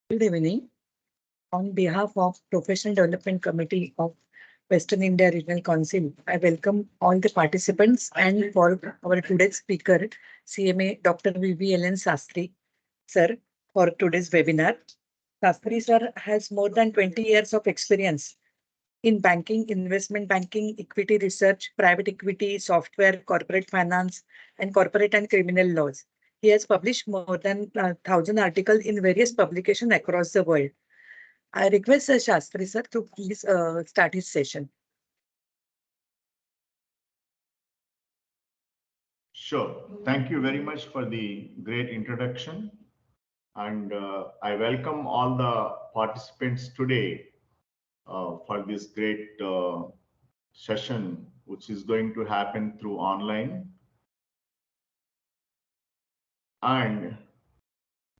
Good evening. On behalf of Professional Development Committee of Western India Regional Council, I welcome all the participants and for our today's speaker, CMA Dr. VVLN Sastry, sir, for today's webinar. Sastry sir has more than 20 years of experience in banking, investment banking, equity research, private equity, software, corporate finance, and corporate and criminal laws. He has published more than 1,000 articles in various publications across the world. I request Shastri sir to please start his session. Sure. Thank you very much for the great introduction. And I welcome all the participants today for this great session, which is going to happen through online. And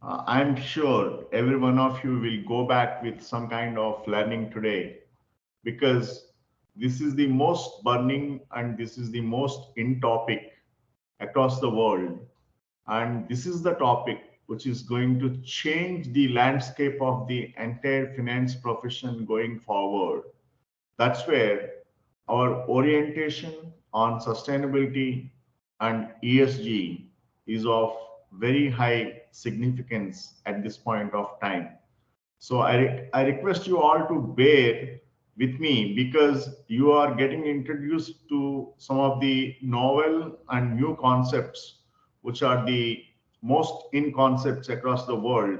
I'm sure every one of you will go back with some kind of learning today, because this is the most burning and this is the most in topic across the world. And this is the topic which is going to change the landscape of the entire finance profession going forward. That's where our orientation on sustainability and ESG is of very high significance at this point of time. So I request you all to bear with me, because you are getting introduced to some of the novel and new concepts, which are the most in concepts across the world.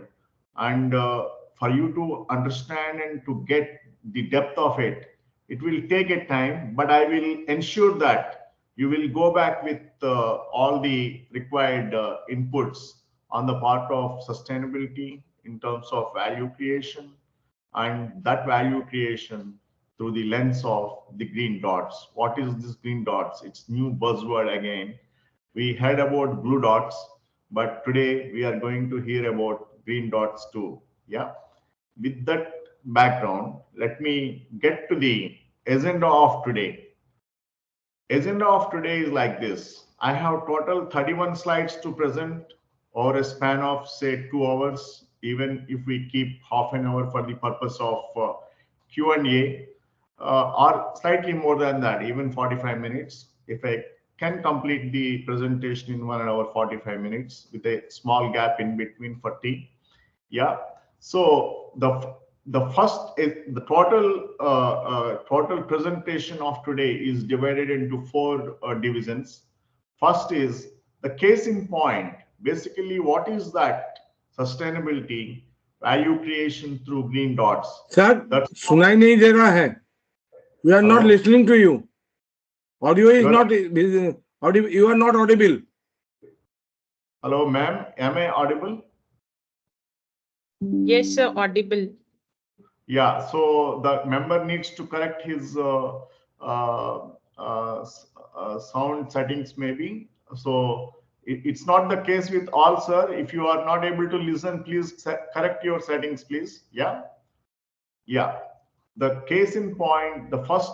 And for you to understand and to get the depth of it, it will take a time, but I will ensure that you will go back with all the required inputs on the part of sustainability in terms of value creation, and that value creation through the lens of the green dots. What is this green dots? It's new buzzword again. We heard about blue dots, but today we are going to hear about green dots too. Yeah. With that background, let me get to the agenda of today. Agenda of today is like this. I have total 31 slides to present over a span of say 2 hours, even if we keep half an hour for the purpose of Q&A, or slightly more than that, even 45 minutes. If I can complete the presentation in 1 hour 45 minutes with a small gap in between for tea. Yeah. So the first is the total presentation of today is divided into four divisions. First is the case in point. Basically, what is that sustainability, value creation through green dots? Sir That's सुनाई नहीं दे रहा है. We are not hello. listening to you. Audio is You are, not audible. You are not audible. hello, ma'am. Am I audible? Yes, sir, audible. Yeah, so the member needs to correct his sound settings maybe. So it's not the case with all, sir. If you are not able to listen, please correct your settings, please. Yeah. Yeah. The case in point, the first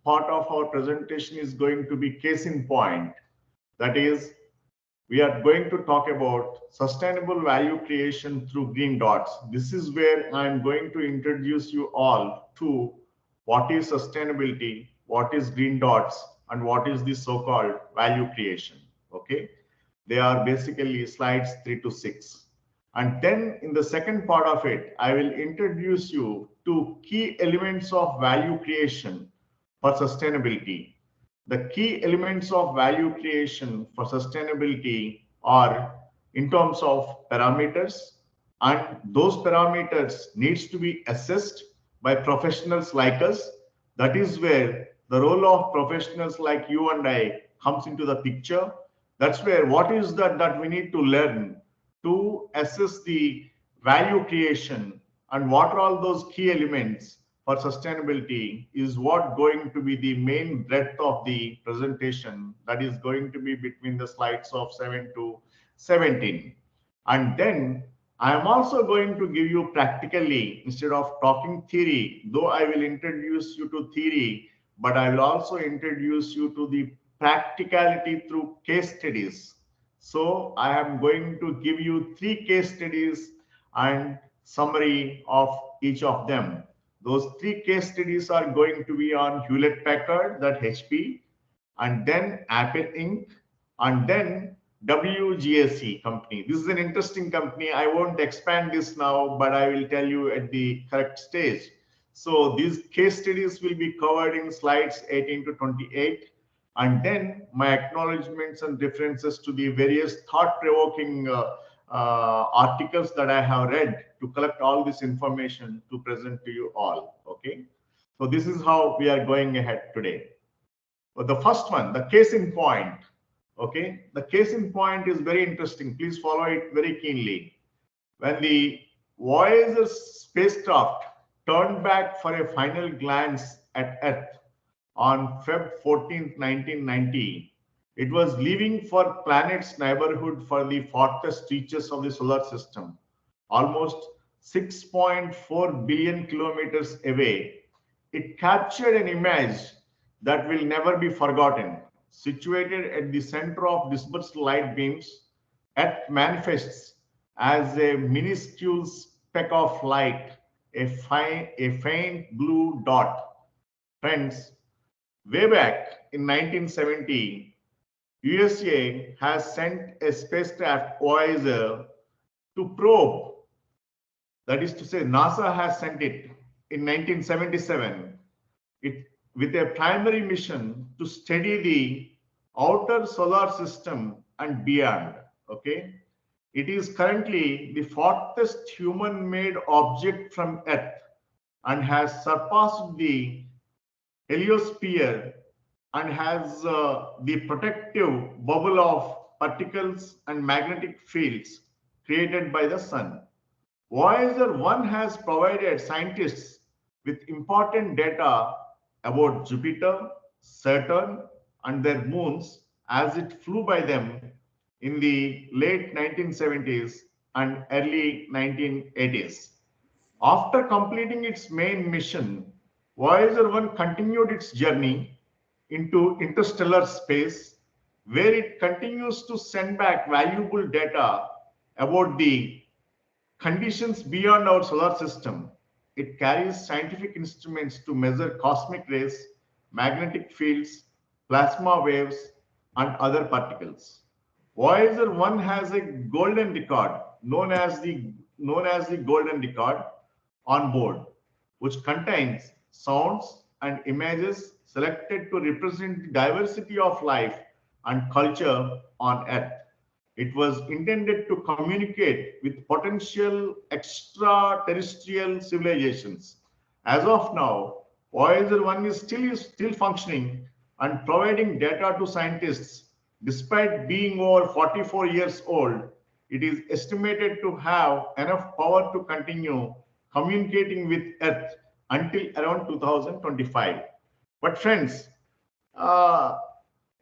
part of our presentation is going to be case in point. That is, we are going to talk about sustainable value creation through green dots. This is where I'm going to introduce you all to what is sustainability, what is green dots, and what is the so-called value creation. Okay, they are basically slides 3 to 6. And then in the second part of it, I will introduce you to key elements of value creation for sustainability. The key elements of value creation for sustainability are in terms of parameters, and those parameters needs to be assessed by professionals like us. That is where the role of professionals like you and I comes into the picture. That's where what is that we need to learn to assess the value creation, and what are all those key elements for sustainability is what going to be the main breadth of the presentation, that is going to be between the slides of 7 to 17. And then I am also going to give you practically, instead of talking theory, though I will introduce you to theory, but I will also introduce you to the practicality through case studies. So I am going to give you 3 case studies and summary of each of them. Those 3 case studies are going to be on Hewlett Packard, that HP, and then Apple Inc., and then WGSE company. This is an interesting company. I won't expand this now, but I will tell you at the correct stage. So these case studies will be covered in slides 18 to 28. And then my acknowledgements and references to the various thought-provoking articles that I have read to collect all this information to present to you all. Okay. So this is how we are going ahead today. But the first one, the case in point. Okay. The case in point is very interesting. Please follow it very keenly. When the Voyager spacecraft turned back for a final glance at Earth on Feb 14, 1990, it was leaving for planet's neighborhood for the farthest reaches of the solar system, almost 6.4 billion kilometers away. It captured an image that will never be forgotten. Situated at the center of dispersed light beams, Earth manifests as a minuscule speck of light, a faint blue dot. Friends, way back in 1970, USA has sent a spacecraft Voyager to probe. That is to say, NASA has sent it in 1977 with a primary mission to study the outer solar system and beyond. Okay, it is currently the farthest human-made object from Earth and has surpassed the heliosphere and has the protective bubble of particles and magnetic fields created by the sun. Voyager 1 has provided scientists with important data about Jupiter, Saturn, and their moons as it flew by them in the late 1970s and early 1980s. After completing its main mission, Voyager 1 continued its journey into interstellar space, where it continues to send back valuable data about the conditions beyond our solar system. It carries scientific instruments to measure cosmic rays, magnetic fields, plasma waves, and other particles. Voyager 1 has a golden record known as the golden record on board, which contains sounds and images selected to represent the diversity of life and culture on Earth. It was intended to communicate with potential extraterrestrial civilizations. As of now, Voyager 1 is still functioning and providing data to scientists. Despite being over 44 years old, it is estimated to have enough power to continue communicating with Earth until around 2025. But friends,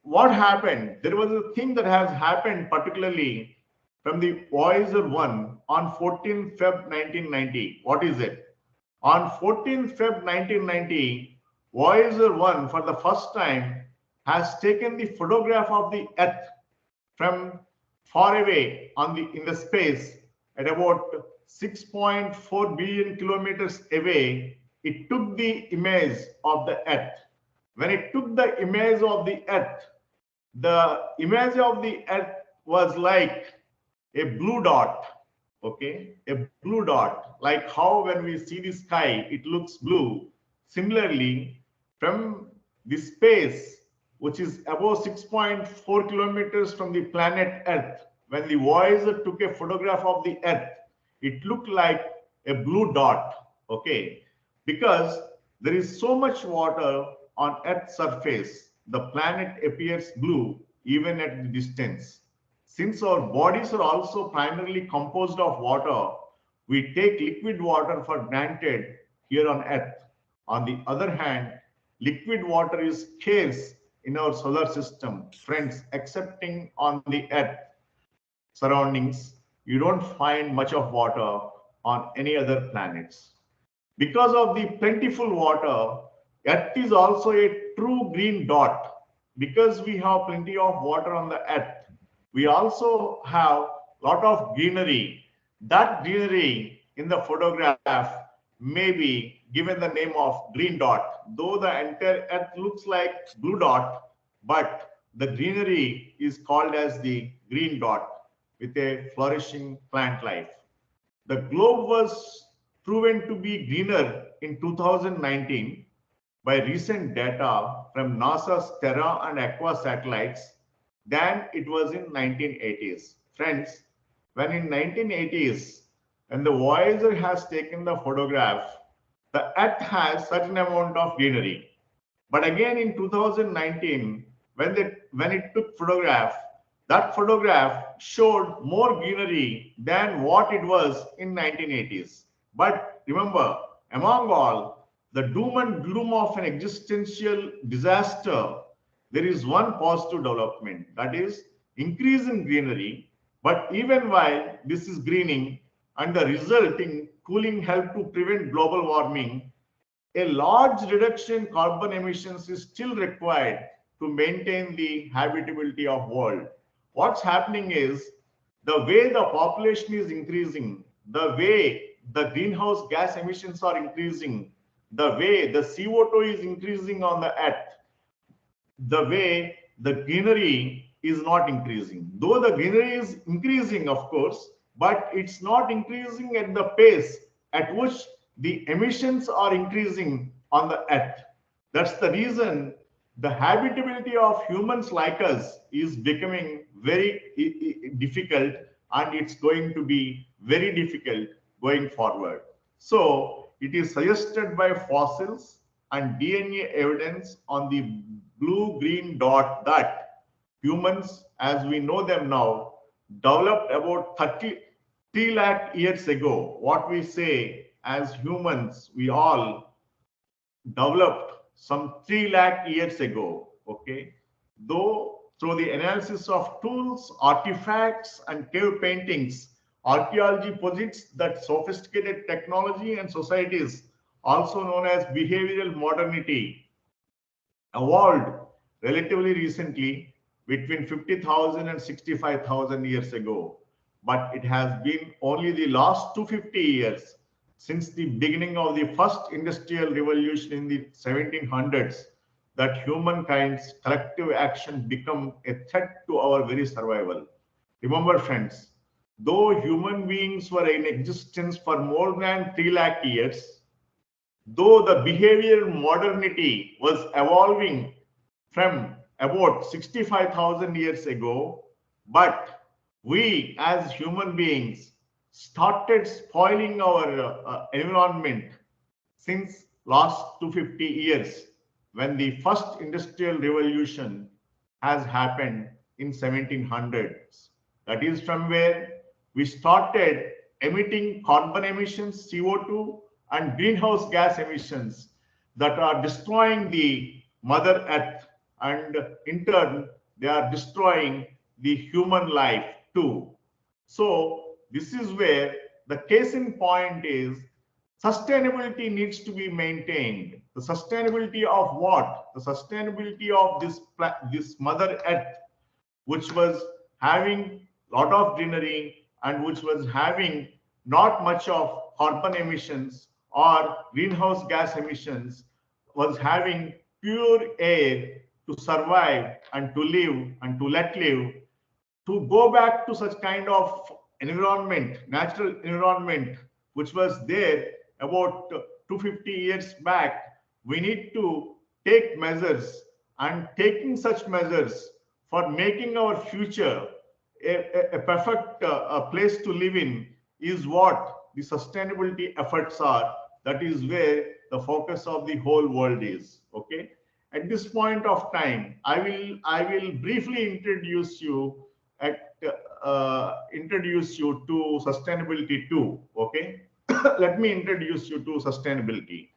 what happened? There was a thing that has happened particularly from the Voyager 1 on 14 Feb 1990. What is it? On 14 Feb 1990, Voyager 1 for the first time has taken the photograph of the Earth from far away in the space at about 6.4 billion kilometers away. It took the image of the Earth. When it took the image of the Earth was like a blue dot. Okay, a blue dot, like how when we see the sky, it looks blue. Similarly, from the space, which is above 6.4 kilometers from the planet Earth, when the Voyager took a photograph of the Earth, it looked like a blue dot. Okay, because there is so much water on Earth's surface, the planet appears blue even at the distance. Since our bodies are also primarily composed of water, we take liquid water for granted here on Earth. On the other hand, liquid water is scarce in our solar system. Friends, excepting on the Earth surroundings, you don't find much of water on any other planets. Because of the plentiful water, Earth is also a true green dot. Because we have plenty of water on the Earth, we also have a lot of greenery. That greenery in the photograph may be given the name of green dot, though the entire earth looks like blue dot, but the greenery is called as the green dot with a flourishing plant life. The globe was proven to be greener in 2019 by recent data from NASA's Terra and Aqua satellites than it was in 1980s. Friends, when in 1980s, when the Voyager has taken the photograph, the Earth has certain amount of greenery. But again in 2019, when it took photograph, that photograph showed more greenery than what it was in 1980s. But remember, among all the doom and gloom of an existential disaster, there is one positive development, that is increase in greenery. But even while this is greening and the resulting cooling help to prevent global warming, a large reduction in carbon emissions is still required to maintain the habitability of world. What's happening is the way the population is increasing, the way the greenhouse gas emissions are increasing, the way the CO2 is increasing on the earth, the way the greenery is not increasing. Though the greenery is increasing, of course, but it's not increasing at the pace at which the emissions are increasing on the earth. That's the reason the habitability of humans like us is becoming very difficult, and it's going to be very difficult going forward. So it is suggested by fossils and DNA evidence on the blue-green dot that humans, as we know them now, developed about 33 lakh years ago. What we say as humans, we all developed some 3 lakh years ago, okay? Though through the analysis of tools, artifacts, and cave paintings, archaeology posits that sophisticated technology and societies, also known as behavioral modernity, evolved relatively recently between 50,000 and 65,000 years ago. But it has been only the last 250 years since the beginning of the first industrial revolution in the 1700s that humankind's collective action become a threat to our very survival. Remember, friends, though human beings were in existence for more than 3 lakh years, though the behavioral modernity was evolving from about 65,000 years ago, but we as human beings started spoiling our environment since last 250 years, when the first industrial revolution has happened in 1700s. That is from where we started emitting carbon emissions, CO2, and greenhouse gas emissions that are destroying the Mother Earth, and in turn they are destroying the human life too. So this is where the case in point is sustainability needs to be maintained. The sustainability of what? The sustainability of this Mother Earth, which was having lot of greenery and which was having not much of carbon emissions or greenhouse gas emissions, was having pure air to survive and to live and to let live. To go back to such kind of environment, natural environment, which was there about 250 years back, we need to take measures, and taking such measures for making our future a perfect place to live in is what the sustainability efforts are. That is where the focus of the whole world is. Okay. At this point of time, I will briefly introduce you to sustainability too. Okay. Let me introduce you to sustainability.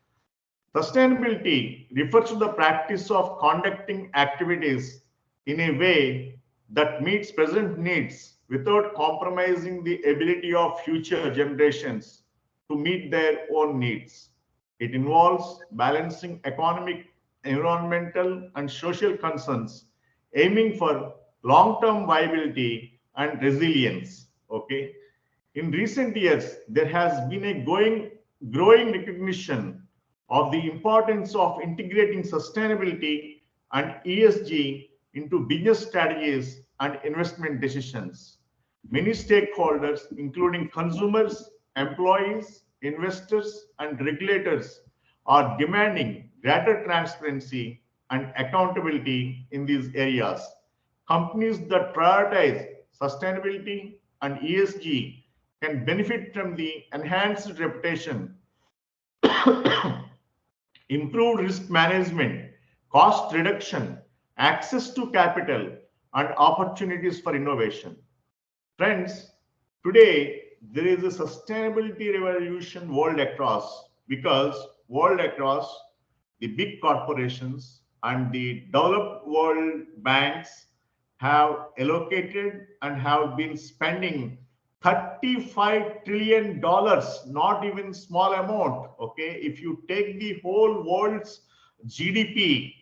Sustainability refers to the practice of conducting activities in a way that meets present needs without compromising the ability of future generations to meet their own needs. It involves balancing economic, environmental, and social concerns, aiming for long-term viability and resilience. Okay. In recent years, there has been a growing recognition of the importance of integrating sustainability and ESG into business strategies and investment decisions. Many stakeholders, including consumers, employees, investors, and regulators, are demanding greater transparency and accountability in these areas. Companies that prioritize sustainability and ESG can benefit from the enhanced reputation, improved risk management, cost reduction, access to capital, and opportunities for innovation. Friends, today there is a sustainability revolution world across the big corporations and the developed world banks have allocated and have been spending $35 trillion, not even small amount. Okay, if you take the whole world's GDP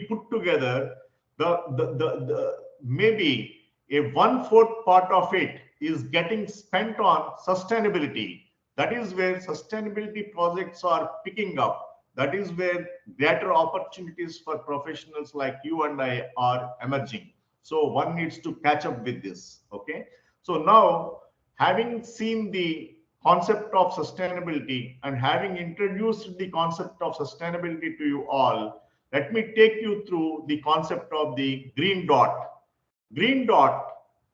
put together, the maybe a 1/4 part of it is getting spent on sustainability. That is where sustainability projects are picking up. That is where greater opportunities for professionals like you and I are emerging. So one needs to catch up with this. Okay. So now, having seen the concept of sustainability and having introduced the concept of sustainability to you all, let me take you through the concept of the green dot. Green dot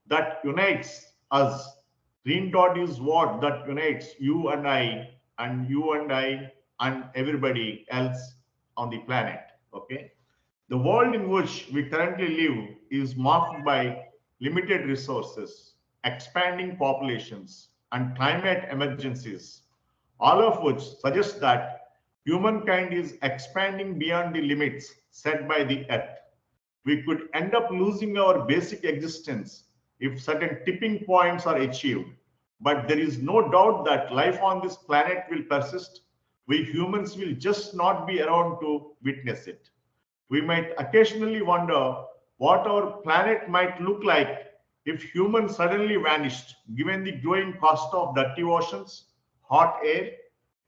that unites us. Green dot is what that unites you and I and you and I and everybody else on the planet. Okay. The world in which we currently live is marked by limited resources, expanding populations, and climate emergencies, all of which suggest that humankind is expanding beyond the limits set by the earth. We could end up losing our basic existence if certain tipping points are achieved. But there is no doubt that life on this planet will persist. We humans will just not be around to witness it. We might occasionally wonder what our planet might look like if humans suddenly vanished, given the growing cost of dirty oceans, hot air,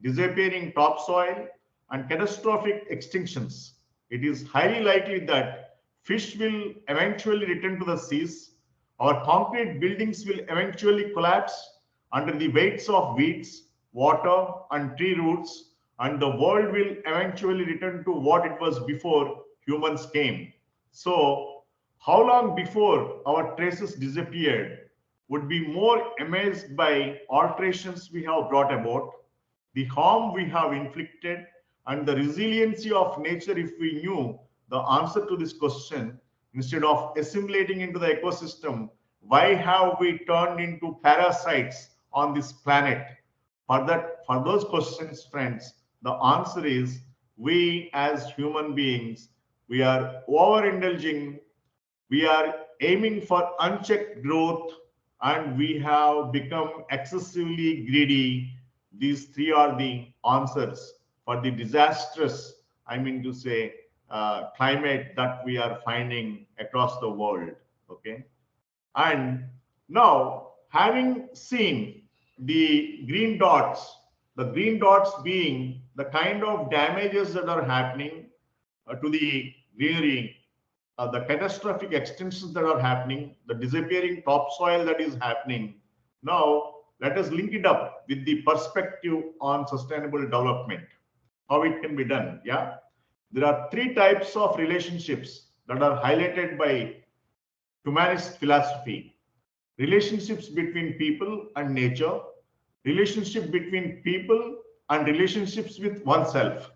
disappearing topsoil, and catastrophic extinctions. It is highly likely that fish will eventually return to the seas, our concrete buildings will eventually collapse under the weights of weeds, water, and tree roots, and the world will eventually return to what it was before humans came. So, how long before our traces disappeared would be more amazed by alterations we have brought about, the harm we have inflicted, and the resiliency of nature if we knew the answer to this question. Instead of assimilating into the ecosystem, why have we turned into parasites on this planet? For those questions, friends, the answer is we as human beings, we are overindulging, we are aiming for unchecked growth, and we have become excessively greedy. These three are the answers for the disastrous, I mean to say, climate that we are finding across the world. Okay. And now, having seen the green dots being the kind of damages that are happening to the greenery, the catastrophic extinctions that are happening, the disappearing topsoil that is happening. Now, let us link it up with the perspective on sustainable development, how it can be done. Yeah, there are three types of relationships that are highlighted by humanist philosophy: relationships between people and nature, relationship between people, and relationships with oneself.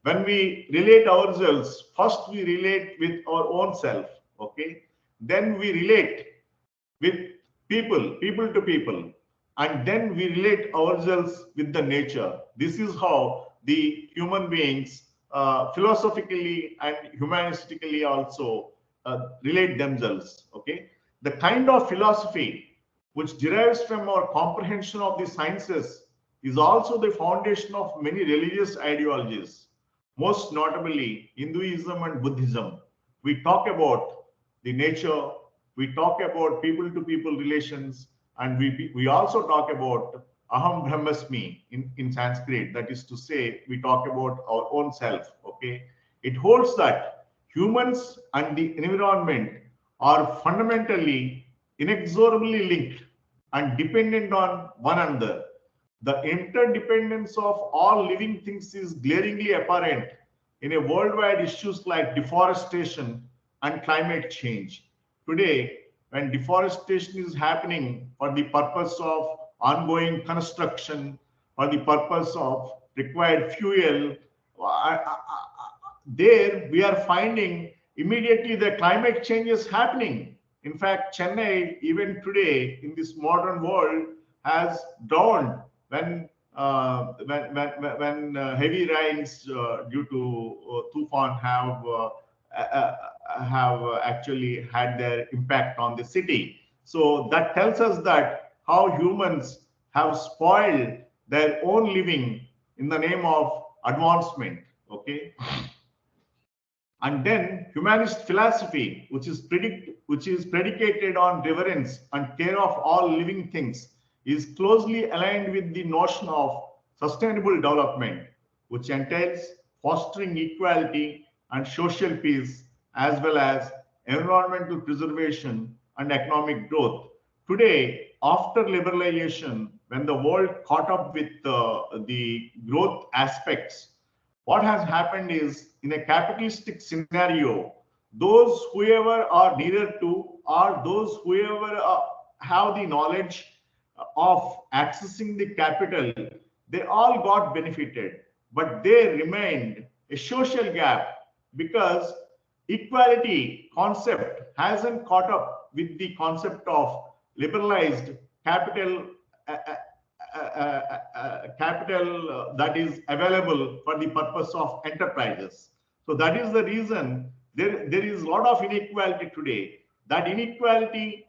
When we relate ourselves, first we relate with our own self, okay? Then we relate with people to people, and then we relate ourselves with the nature. This is how the human beings philosophically and humanistically also relate themselves, okay? The kind of philosophy which derives from our comprehension of the sciences is also the foundation of many religious ideologies, most notably Hinduism and Buddhism. We talk about the nature, we talk about people to people relations, And we also talk about aham brahmasmi in Sanskrit. That is to say, we talk about our own self. Okay, it holds that humans and the environment are fundamentally inexorably linked and dependent on one another. The interdependence of all living things is glaringly apparent in a worldwide issues like deforestation and climate change. Today, when deforestation is happening for the purpose of ongoing construction, for the purpose of required fuel, there we are finding immediately the climate change is happening. In fact, Chennai, even today in this modern world, has drowned when heavy rains due to tufan have actually had their impact on the city. So that tells us that how humans have spoiled their own living in the name of advancement. Okay. And then humanist philosophy, which is predicated on reverence and care of all living things, is closely aligned with the notion of sustainable development, which entails fostering equality and social peace, as well as environmental preservation and economic growth. Today, after liberalization, when the world caught up with the growth aspects, what has happened is in a capitalistic scenario, those whoever are nearer to or those whoever have the knowledge of accessing the capital, they all got benefited, but there remained a social gap because equality concept hasn't caught up with the concept of liberalized capital that is available for the purpose of enterprises. So that is the reason there is a lot of inequality today. That inequality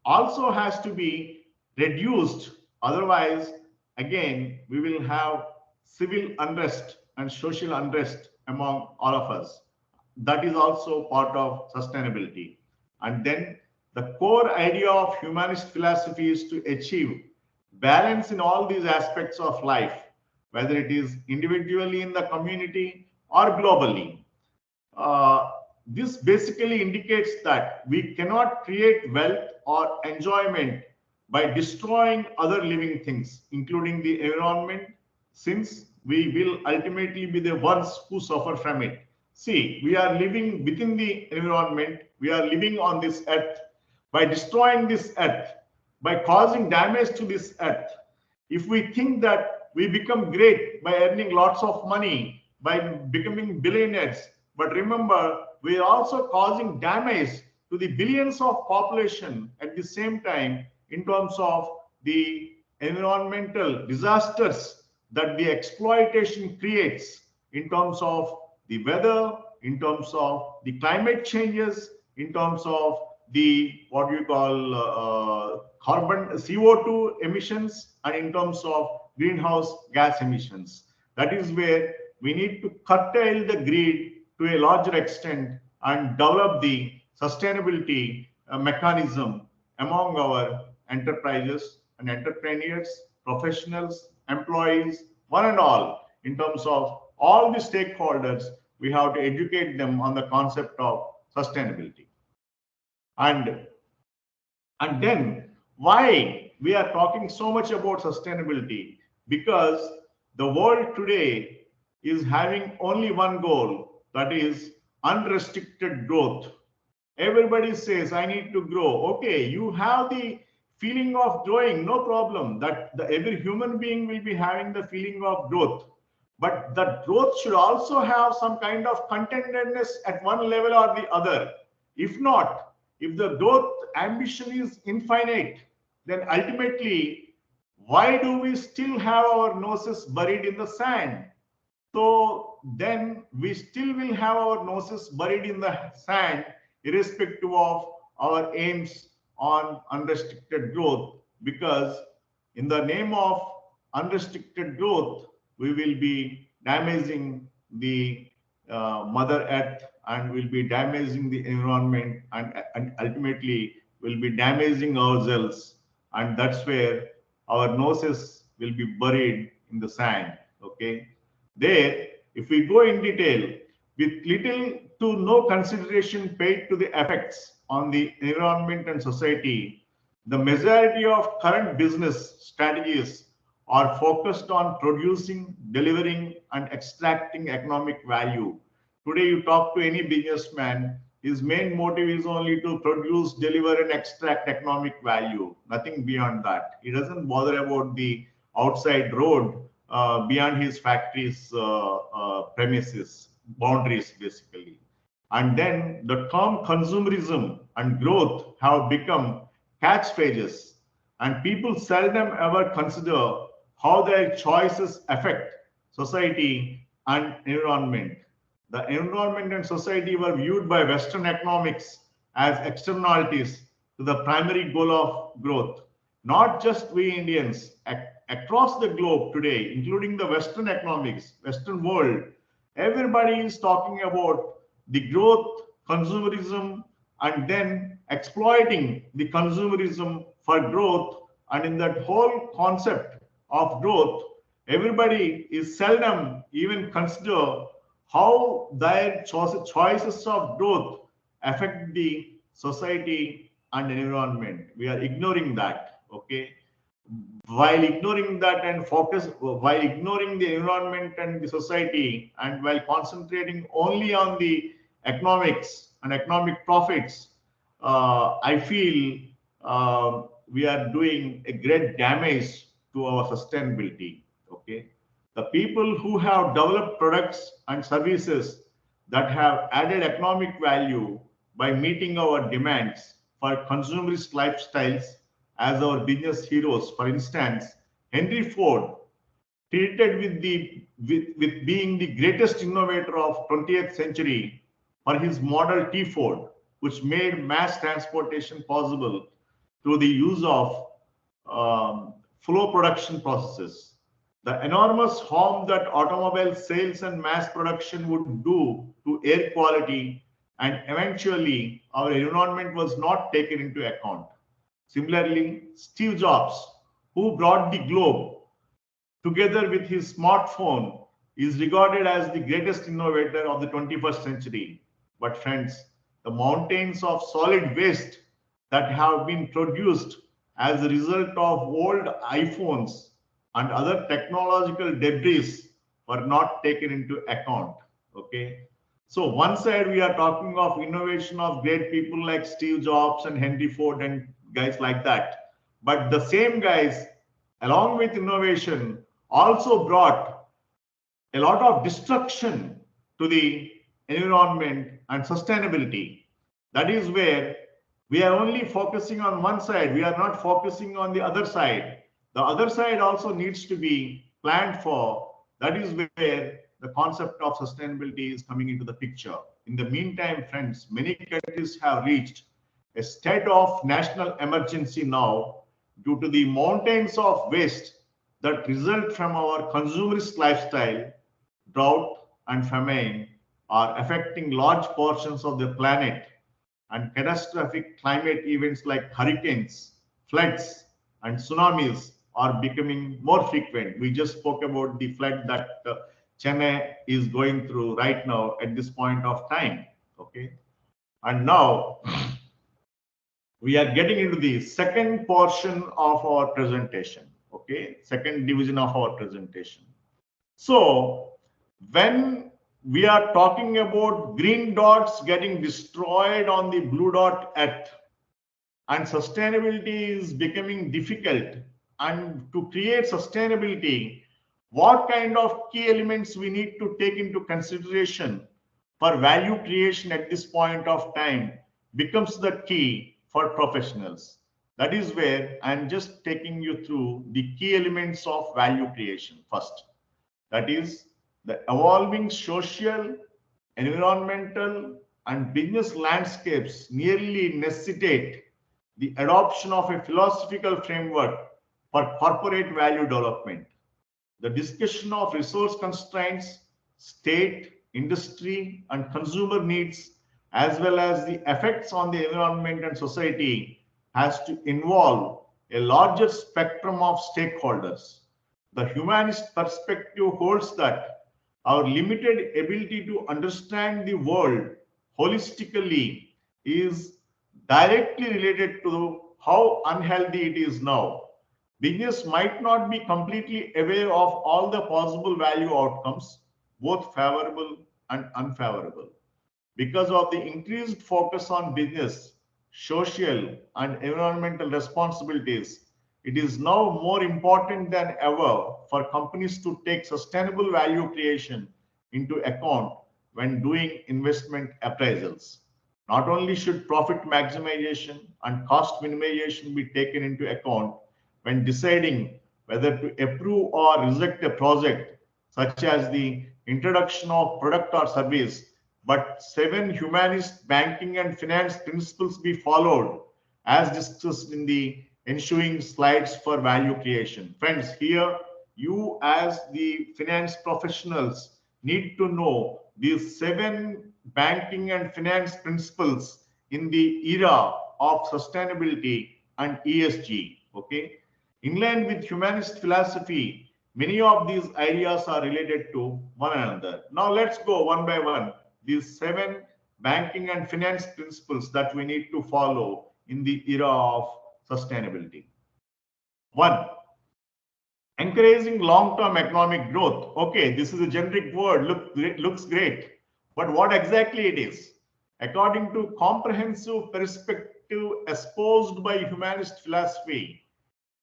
also has to be reduced. Otherwise, again, we will have civil unrest and social unrest among all of us. That is also part of sustainability. And then the core idea of humanist philosophy is to achieve balance in all these aspects of life, whether it is individually in the community or globally. This basically indicates that we cannot create wealth or enjoyment by destroying other living things, including the environment, since we will ultimately be the ones who suffer from it. See, we are living within the environment, we are living on this earth. By destroying this earth, by causing damage to this earth, if we think that we become great by earning lots of money, by becoming billionaires, but remember, we are also causing damage to the billions of population at the same time in terms of the environmental disasters that the exploitation creates in terms of the weather, in terms of the climate changes, in terms of the what you call carbon CO2 emissions, and in terms of greenhouse gas emissions. That is where we need to curtail the greed to a larger extent and develop the sustainability mechanism among our enterprises and entrepreneurs, professionals, employees, one and all. In terms of all the stakeholders, we have to educate them on the concept of sustainability. And then why we are talking so much about sustainability? Because the world today is having only one goal, that is unrestricted growth. Everybody says, I need to grow. Okay, you have the feeling of growing, no problem. Every human being will be having the feeling of growth. But that growth should also have some kind of contentedness at one level or the other. If not, if the growth ambition is infinite, then ultimately, why do we still have our noses buried in the sand? So then we still will have our noses buried in the sand, irrespective of our aims on unrestricted growth, because in the name of unrestricted growth, we will be damaging the Mother Earth, and will be damaging the environment, and ultimately will be damaging ourselves. and that's where our noses will be buried in the sand. Okay, there, if we go in detail, with little to no consideration paid to the effects on the environment and society, the majority of current business strategies are focused on producing, delivering, and extracting economic value. Today, you talk to any businessman, his main motive is only to produce, deliver, and extract economic value, nothing beyond that. He doesn't bother about the outside road beyond his factory's premises, boundaries, basically. And then the term consumerism and growth have become catchphrases, and people seldom ever consider how their choices affect society and environment. The environment and society were viewed by Western economics as externalities to the primary goal of growth. Not just we Indians, across the globe today, including the Western economics, Western world, everybody is talking about the growth, consumerism, and then exploiting the consumerism for growth. And in that whole concept of growth, everybody is seldom even consider how their choices of growth affect the society and environment. We are ignoring that. Okay, while ignoring that and focus, while ignoring the environment and the society, and while concentrating only on the economics and economic profits, I feel we are doing a great damage to our sustainability. Okay, the people who have developed products and services that have added economic value by meeting our demands for consumerist lifestyles as our business heroes. For instance, Henry Ford, treated with being the greatest innovator of 20th century for his Model T Ford, which made mass transportation possible through the use of flow production processes. The enormous harm that automobile sales and mass production would do to air quality and eventually our environment was not taken into account. Similarly, Steve Jobs, who brought the globe together with his smartphone, is regarded as the greatest innovator of the 21st century. But friends, the mountains of solid waste that have been produced as a result of old iPhones and other technological debris were not taken into account. Okay. So one side we are talking of innovation of great people like Steve Jobs and Henry Ford and guys like that. But the same guys, along with innovation, also brought a lot of destruction to the environment and sustainability. That is where we are only focusing on one side. We are not focusing on the other side. The other side also needs to be planned for. That is where the concept of sustainability is coming into the picture. In the meantime, friends, many countries have reached a state of national emergency now due to the mountains of waste that result from our consumerist lifestyle. Drought and famine are affecting large portions of the planet, and catastrophic climate events like hurricanes, floods, and tsunamis are becoming more frequent. We just spoke about the flood that Chennai is going through right now at this point of time. Okay, and now we are getting into the second portion of our presentation. Okay, second division of our presentation. So when we are talking about green dots getting destroyed on the blue dot earth, and sustainability is becoming difficult, and to create sustainability, what kind of key elements we need to take into consideration for value creation at this point of time becomes the key for professionals. That is where I'm just taking you through the key elements of value creation first. That is, the evolving social, environmental, and business landscapes nearly necessitate the adoption of a philosophical framework for corporate value development. The discussion of resource constraints, state, industry, and consumer needs, as well as the effects on the environment and society, has to involve a larger spectrum of stakeholders. The humanist perspective holds that our limited ability to understand the world holistically is directly related to how unhealthy it is now. Business might not be completely aware of all the possible value outcomes, both favorable and unfavorable. Because of the increased focus on business, social, and environmental responsibilities, it is now more important than ever for companies to take sustainable value creation into account when doing investment appraisals. Not only should profit maximization and cost minimization be taken into account when deciding whether to approve or reject a project, such as the introduction of product or service, but seven humanist banking and finance principles be followed as discussed in the ensuing slides for value creation. Friends, here you as the finance professionals need to know these seven banking and finance principles in the era of sustainability and ESG. Okay. In line with humanist philosophy, many of these ideas are related to one another. Now let's go one by one. These seven banking and finance principles that we need to follow in the era of sustainability. One, encouraging long-term economic growth. Okay, this is a generic word, looks great, but what exactly it is? According to comprehensive perspective espoused by humanist philosophy,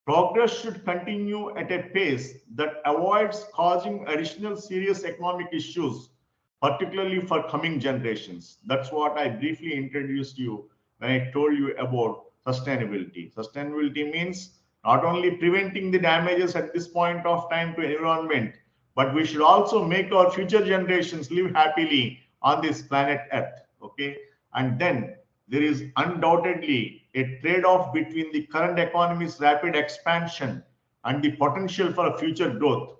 progress should continue at a pace that avoids causing additional serious economic issues, particularly for coming generations. That's what I briefly introduced you when I told you about sustainability. Sustainability means not only preventing the damages at this point of time to environment, but we should also make our future generations live happily on this planet Earth. Okay, and then there is undoubtedly a trade-off between the current economy's rapid expansion and the potential for future growth.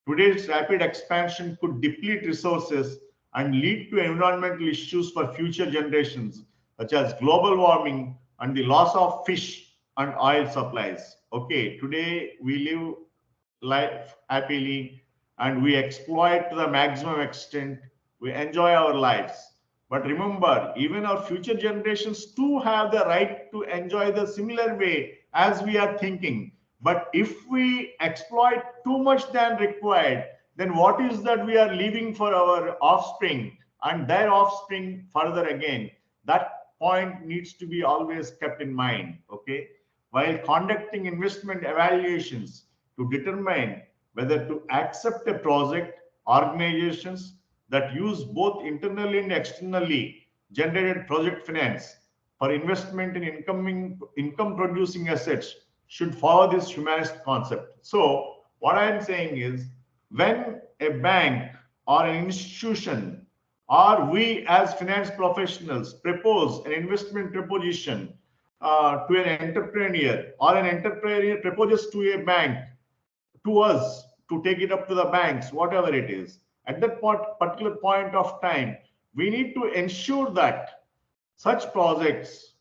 Today's rapid expansion could deplete resources and lead to environmental issues for future generations, such as global warming and the loss of fish and oil supplies. Okay, today we live life happily and we exploit to the maximum extent. We enjoy our lives. But remember, even our future generations too have the right to enjoy the similar way as we are thinking. But if we exploit too much than required, then what is that we are leaving for our offspring and their offspring further again? That point needs to be always kept in mind. Okay, while conducting investment evaluations to determine whether to accept a project, organizations that use both internally and externally generated project finance for investment in income producing assets should follow this humanist concept. So what I am saying is, when a bank or an institution or we as finance professionals propose an investment proposition to an entrepreneur, or an entrepreneur proposes to a bank, to us, to take it up to the banks, whatever it is, at that particular point of time, we need to ensure that such projects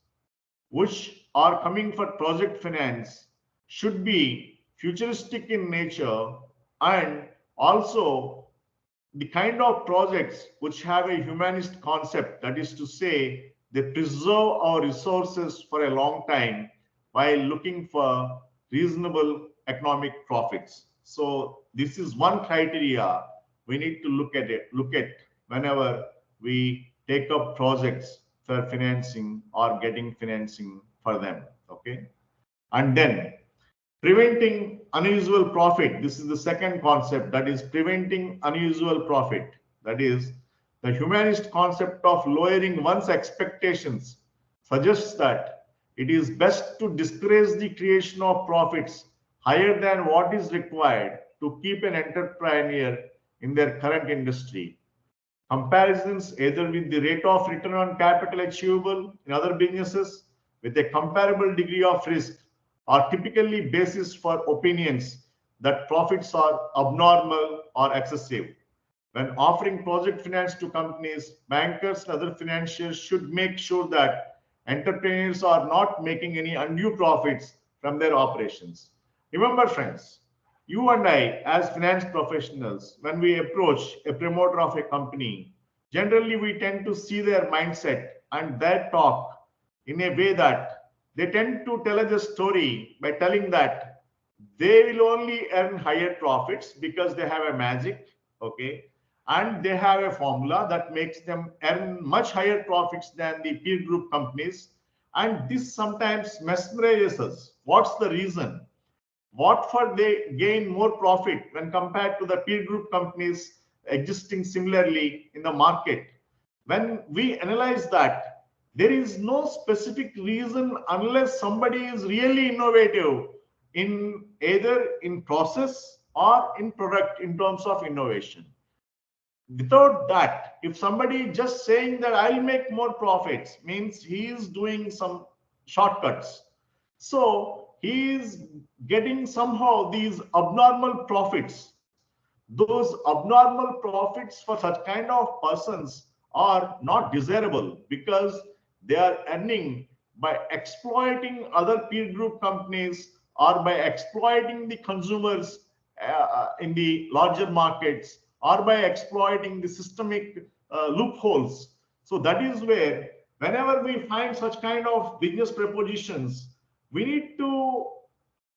which are coming for project finance should be futuristic in nature, and also the kind of projects which have a humanist concept, that is to say, they preserve our resources for a long time while looking for reasonable economic profits. So this is one criteria we need to look at whenever we take up projects for financing or getting financing for them. Okay, and then preventing unusual profit. This is the second concept, that is preventing unusual profit. That is, the humanist concept of lowering one's expectations suggests that it is best to discourage the creation of profits higher than what is required to keep an entrepreneur in their current industry. Comparisons either with the rate of return on capital achievable in other businesses with a comparable degree of risk are typically basis for opinions that profits are abnormal or excessive. When offering project finance to companies, bankers and other financiers should make sure that entrepreneurs are not making any undue profits from their operations. Remember, friends, you and I, as finance professionals, when we approach a promoter of a company, generally we tend to see their mindset and their talk in a way that they tend to tell us a story by telling that they will only earn higher profits because they have a magic, okay, and they have a formula that makes them earn much higher profits than the peer group companies. And this sometimes mesmerizes us. What's the reason? What for they gain more profit when compared to the peer group companies existing similarly in the market? When we analyze that, there is no specific reason unless somebody is really innovative in either in process or in product in terms of innovation. Without that, if somebody just saying that I'll make more profits, means he is doing some shortcuts. So he is getting somehow these abnormal profits. Those abnormal profits for such kind of persons are not desirable because they are earning by exploiting other peer group companies or by exploiting the consumers in the larger markets or by exploiting the systemic loopholes. So that is where whenever we find such kind of business propositions, we need to,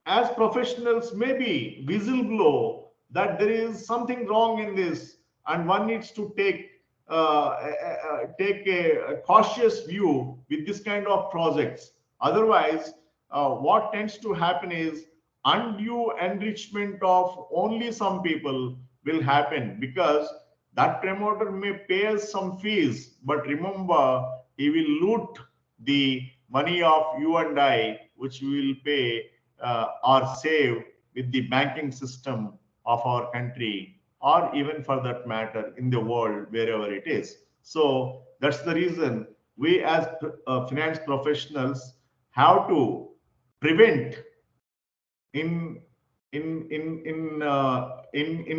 as professionals, maybe whistle blow that there is something wrong in this and one needs to take a cautious view with this kind of projects. Otherwise, what tends to happen is undue enrichment of only some people will happen because that promoter may pay us some fees, but remember, he will loot the money of you and I, which we will pay or save with the banking system of our country, or even for that matter in the world, wherever it is. So that's the reason we as finance professionals have to prevent in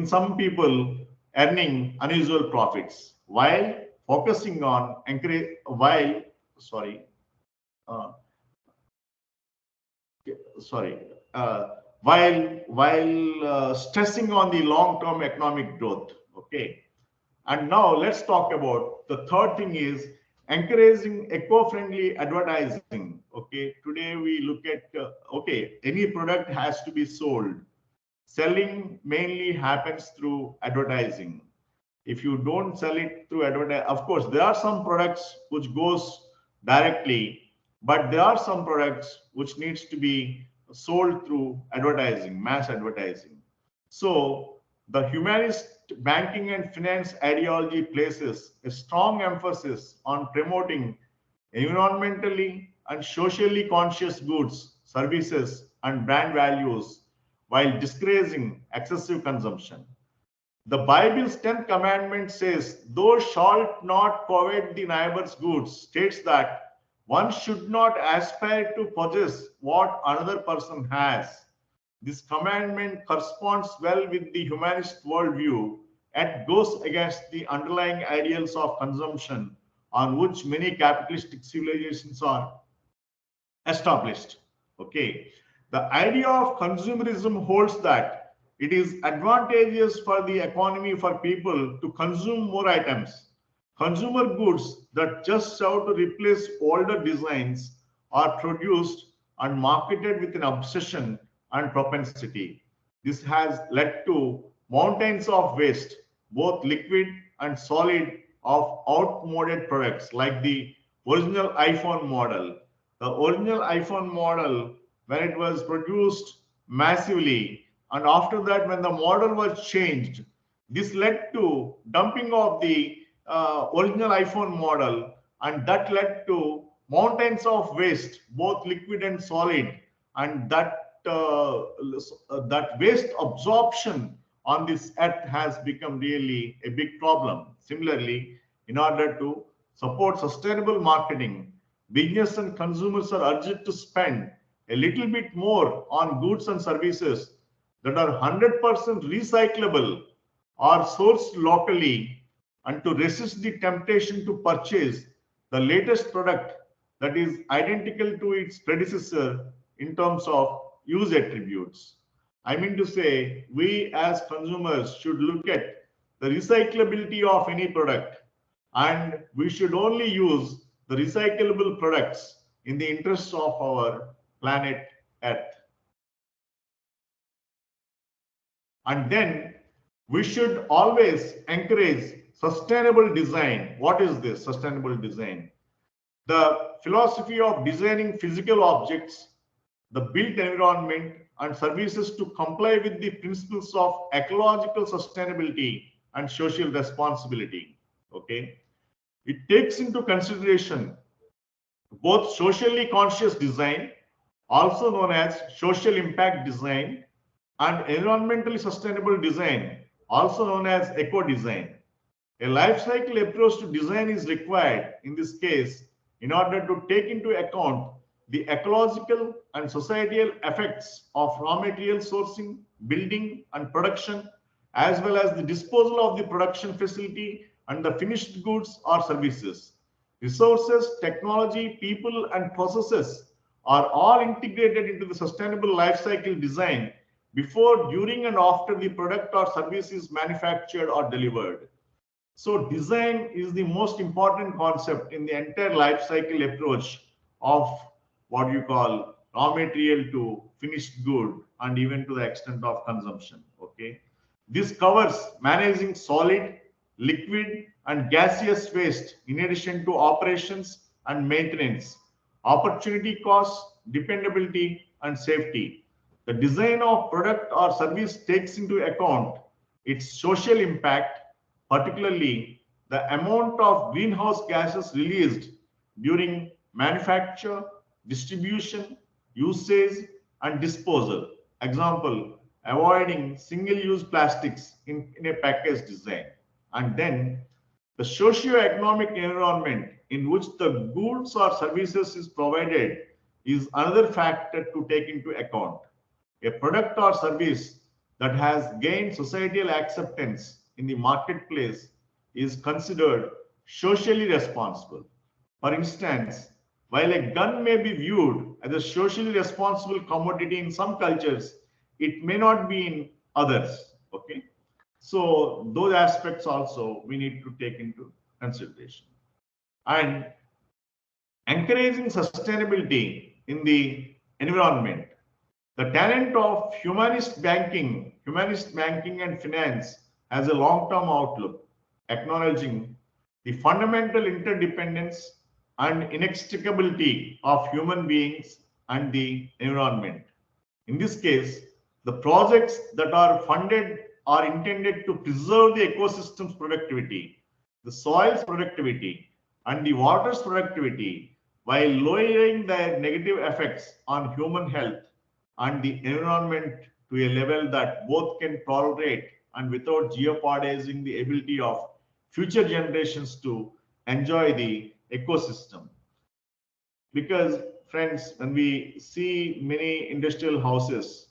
some people earning unusual profits while focusing on encourage while sorry uh, sorry while stressing on the long term economic growth. Okay, and now let's talk about the third thing is encouraging eco-friendly advertising. Okay, today we look at okay, any product has to be sold. Selling mainly happens through advertising. If you don't sell it through advertising, of course there are some products which goes directly, but there are some products which needs to be sold through advertising, mass advertising. So the humanist banking and finance ideology places a strong emphasis on promoting environmentally and socially conscious goods, services, and brand values while discouraging excessive consumption. The Bible's 10th commandment says, "Thou shalt not covet the neighbor's goods," states that one should not aspire to possess what another person has. This commandment corresponds well with the humanist worldview and goes against the underlying ideals of consumption on which many capitalistic civilizations are established. Okay, the idea of consumerism holds that it is advantageous for the economy for people to consume more items. Consumer goods that just serve to replace older designs are produced and marketed with an obsession and propensity. This has led to mountains of waste, both liquid and solid, of outmoded products like the original iPhone model. The original iPhone model, when it was produced massively, and after that, when the model was changed, this led to dumping of the original iPhone model, and that led to mountains of waste, both liquid and solid, and that waste absorption on this earth has become really a big problem. Similarly, in order to support sustainable marketing, business and consumers are urged to spend a little bit more on goods and services that are 100% recyclable or sourced locally, and to resist the temptation to purchase the latest product that is identical to its predecessor in terms of use attributes. I mean to say, we as consumers should look at the recyclability of any product, and we should only use the recyclable products in the interests of our planet Earth. And then we should always encourage sustainable design. What is this sustainable design? The philosophy of designing physical objects, the built environment, and services to comply with the principles of ecological sustainability and social responsibility. Okay, it takes into consideration both socially conscious design, also known as social impact design, and environmentally sustainable design, also known as eco design. A life cycle approach to design is required in this case in order to take into account the ecological and societal effects of raw material sourcing, building, and production, as well as the disposal of the production facility and the finished goods or services. Resources, technology, people, and processes are all integrated into the sustainable life cycle design before, during, and after the product or service is manufactured or delivered. So design is the most important concept in the entire life cycle approach of what you call raw material to finished good and even to the extent of consumption. Okay, this covers managing solid, liquid, and gaseous waste in addition to operations and maintenance, opportunity costs, dependability, and safety. The design of product or service takes into account its social impact, particularly the amount of greenhouse gases released during manufacture, distribution, usage, and disposal. Example, avoiding single-use plastics in a package design. And then the socio-economic environment in which the goods or services is provided is another factor to take into account. A product or service that has gained societal acceptance in the marketplace is considered socially responsible. For instance, while a gun may be viewed as a socially responsible commodity in some cultures, it may not be in others. Okay, so those aspects also we need to take into consideration. And encouraging sustainability in the environment. The talent of humanist banking and finance has a long-term outlook, acknowledging the fundamental interdependence and inextricability of human beings and the environment. In this case, the projects that are funded are intended to preserve the ecosystem's productivity, the soil's productivity, and the water's productivity while lowering their negative effects on human health and the environment to a level that both can tolerate and without jeopardizing the ability of future generations to enjoy the ecosystem. Because, friends, when we see many industrial houses,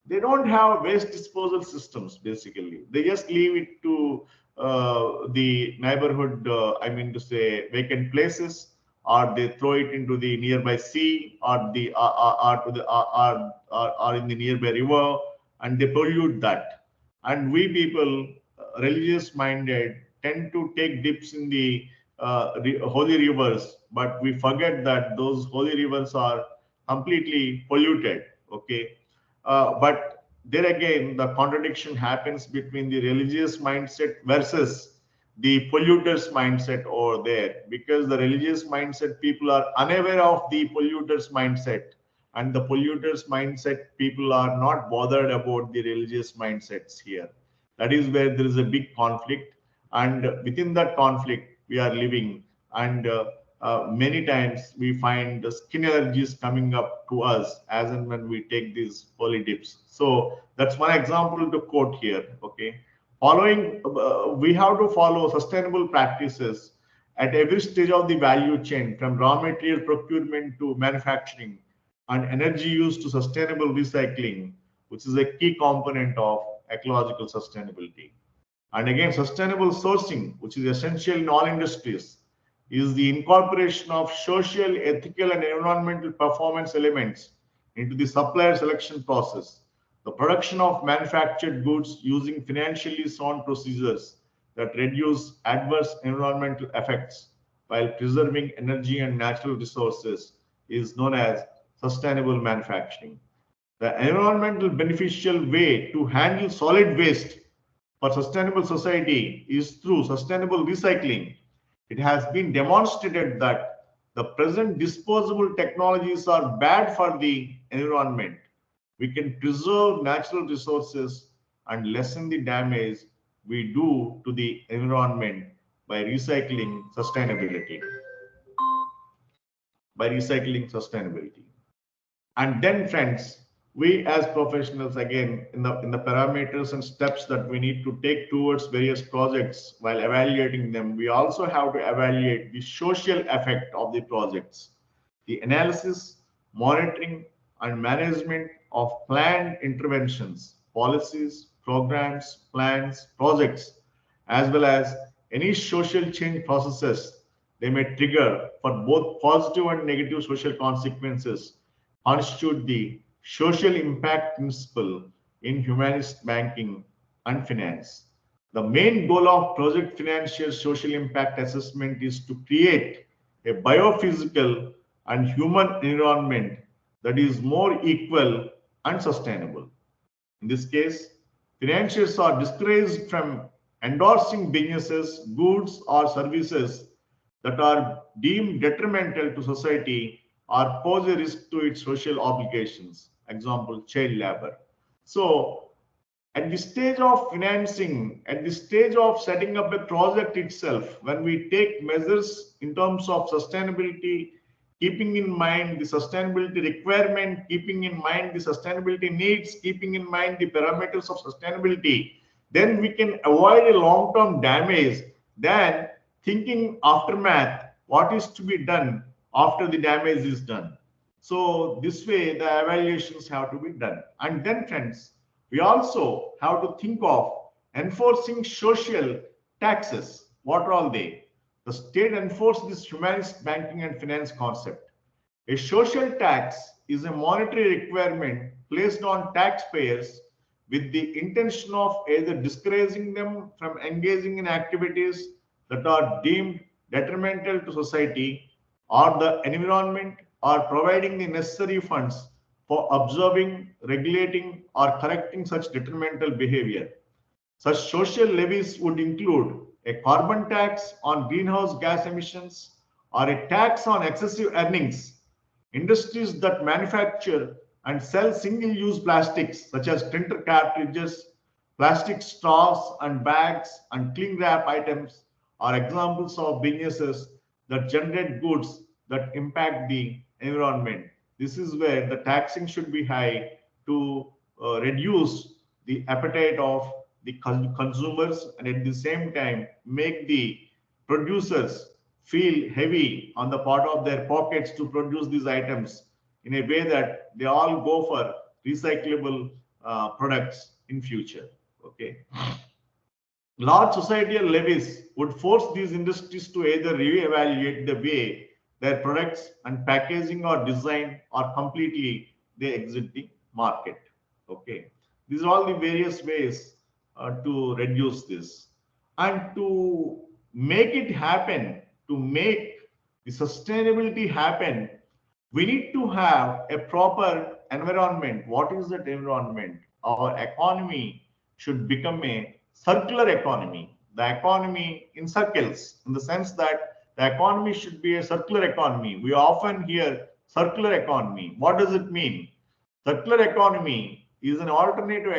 they don't have waste disposal systems. Basically, they just leave it to the neighborhood, I mean to say vacant places, or they throw it into the nearby sea, or the or in the nearby river, and they pollute that. And we people, religious minded, tend to take dips in the holy rivers, but we forget that those holy rivers are completely polluted. Okay, but there again, the contradiction happens between the religious mindset versus the polluters mindset over there, because the religious mindset people are unaware of the polluters mindset, and the polluters mindset people are not bothered about the religious mindsets here. That is where there is a big conflict, and within that conflict we are living, and many times we find the skin allergies coming up to us as and when we take these holy dips. So that's one example to quote here. Okay, following, we have to follow sustainable practices at every stage of the value chain, from raw material procurement to manufacturing, and energy use to sustainable recycling, which is a key component of ecological sustainability. And again, sustainable sourcing, which is essential in all industries, is the incorporation of social, ethical, and environmental performance elements into the supplier selection process, the production of manufactured goods using financially sound procedures that reduce adverse environmental effects while preserving energy and natural resources is known as sustainable manufacturing. The environmental beneficial way to handle solid waste for sustainable society is through sustainable recycling. It has been demonstrated that the present disposable technologies are bad for the environment. We can preserve natural resources and lessen the damage we do to the environment by recycling sustainability. And then, friends, we as professionals, again, in the parameters and steps that we need to take towards various projects while evaluating them, we also have to evaluate the social effect of the projects. The analysis, monitoring, and management of planned interventions, policies, programs, plans, projects, as well as any social change processes they may trigger for both positive and negative social consequences constitute the social impact principle in humanist banking and finance. The main goal of project financial social impact assessment is to create a biophysical and human environment that is more equal and sustainable. In this case, financiers are discouraged from endorsing businesses, goods, or services that are deemed detrimental to society or pose a risk to its social obligations. Example, child labor. So, at the stage of financing, at the stage of setting up a project itself, when we take measures in terms of sustainability, keeping in mind the sustainability requirement, keeping in mind the sustainability needs, keeping in mind the parameters of sustainability, then we can avoid a long-term damage than thinking aftermath, what is to be done after the damage is done. So this way the evaluations have to be done. And then, friends, we also have to think of enforcing social taxes. What are all they? The state enforces this humanist banking and finance concept. A social tax is a monetary requirement placed on taxpayers with the intention of either discouraging them from engaging in activities that are deemed detrimental to society or the environment, or providing the necessary funds for observing, regulating, or correcting such detrimental behavior. Such social levies would include a carbon tax on greenhouse gas emissions or a tax on excessive earnings. Industries that manufacture and sell single-use plastics such as printer cartridges, plastic straws and bags, and cling wrap items are examples of businesses that generate goods that impact the environment. This is where the taxing should be high to reduce the appetite of the consumers, and at the same time make the producers feel heavy on the part of their pockets to produce these items in a way that they all go for recyclable products in future. Okay. Large societal levies would force these industries to either re-evaluate the way their products and packaging are designed, or completely they exit the market. Okay, these are all the various ways to reduce this, and to make it happen, to make the sustainability happen, we need to have a proper environment. What is that environment? Our economy should become a circular economy. The economy in circles, in the sense that the economy should be a circular economy. We often hear circular economy. What does it mean? Circular economy is an alternative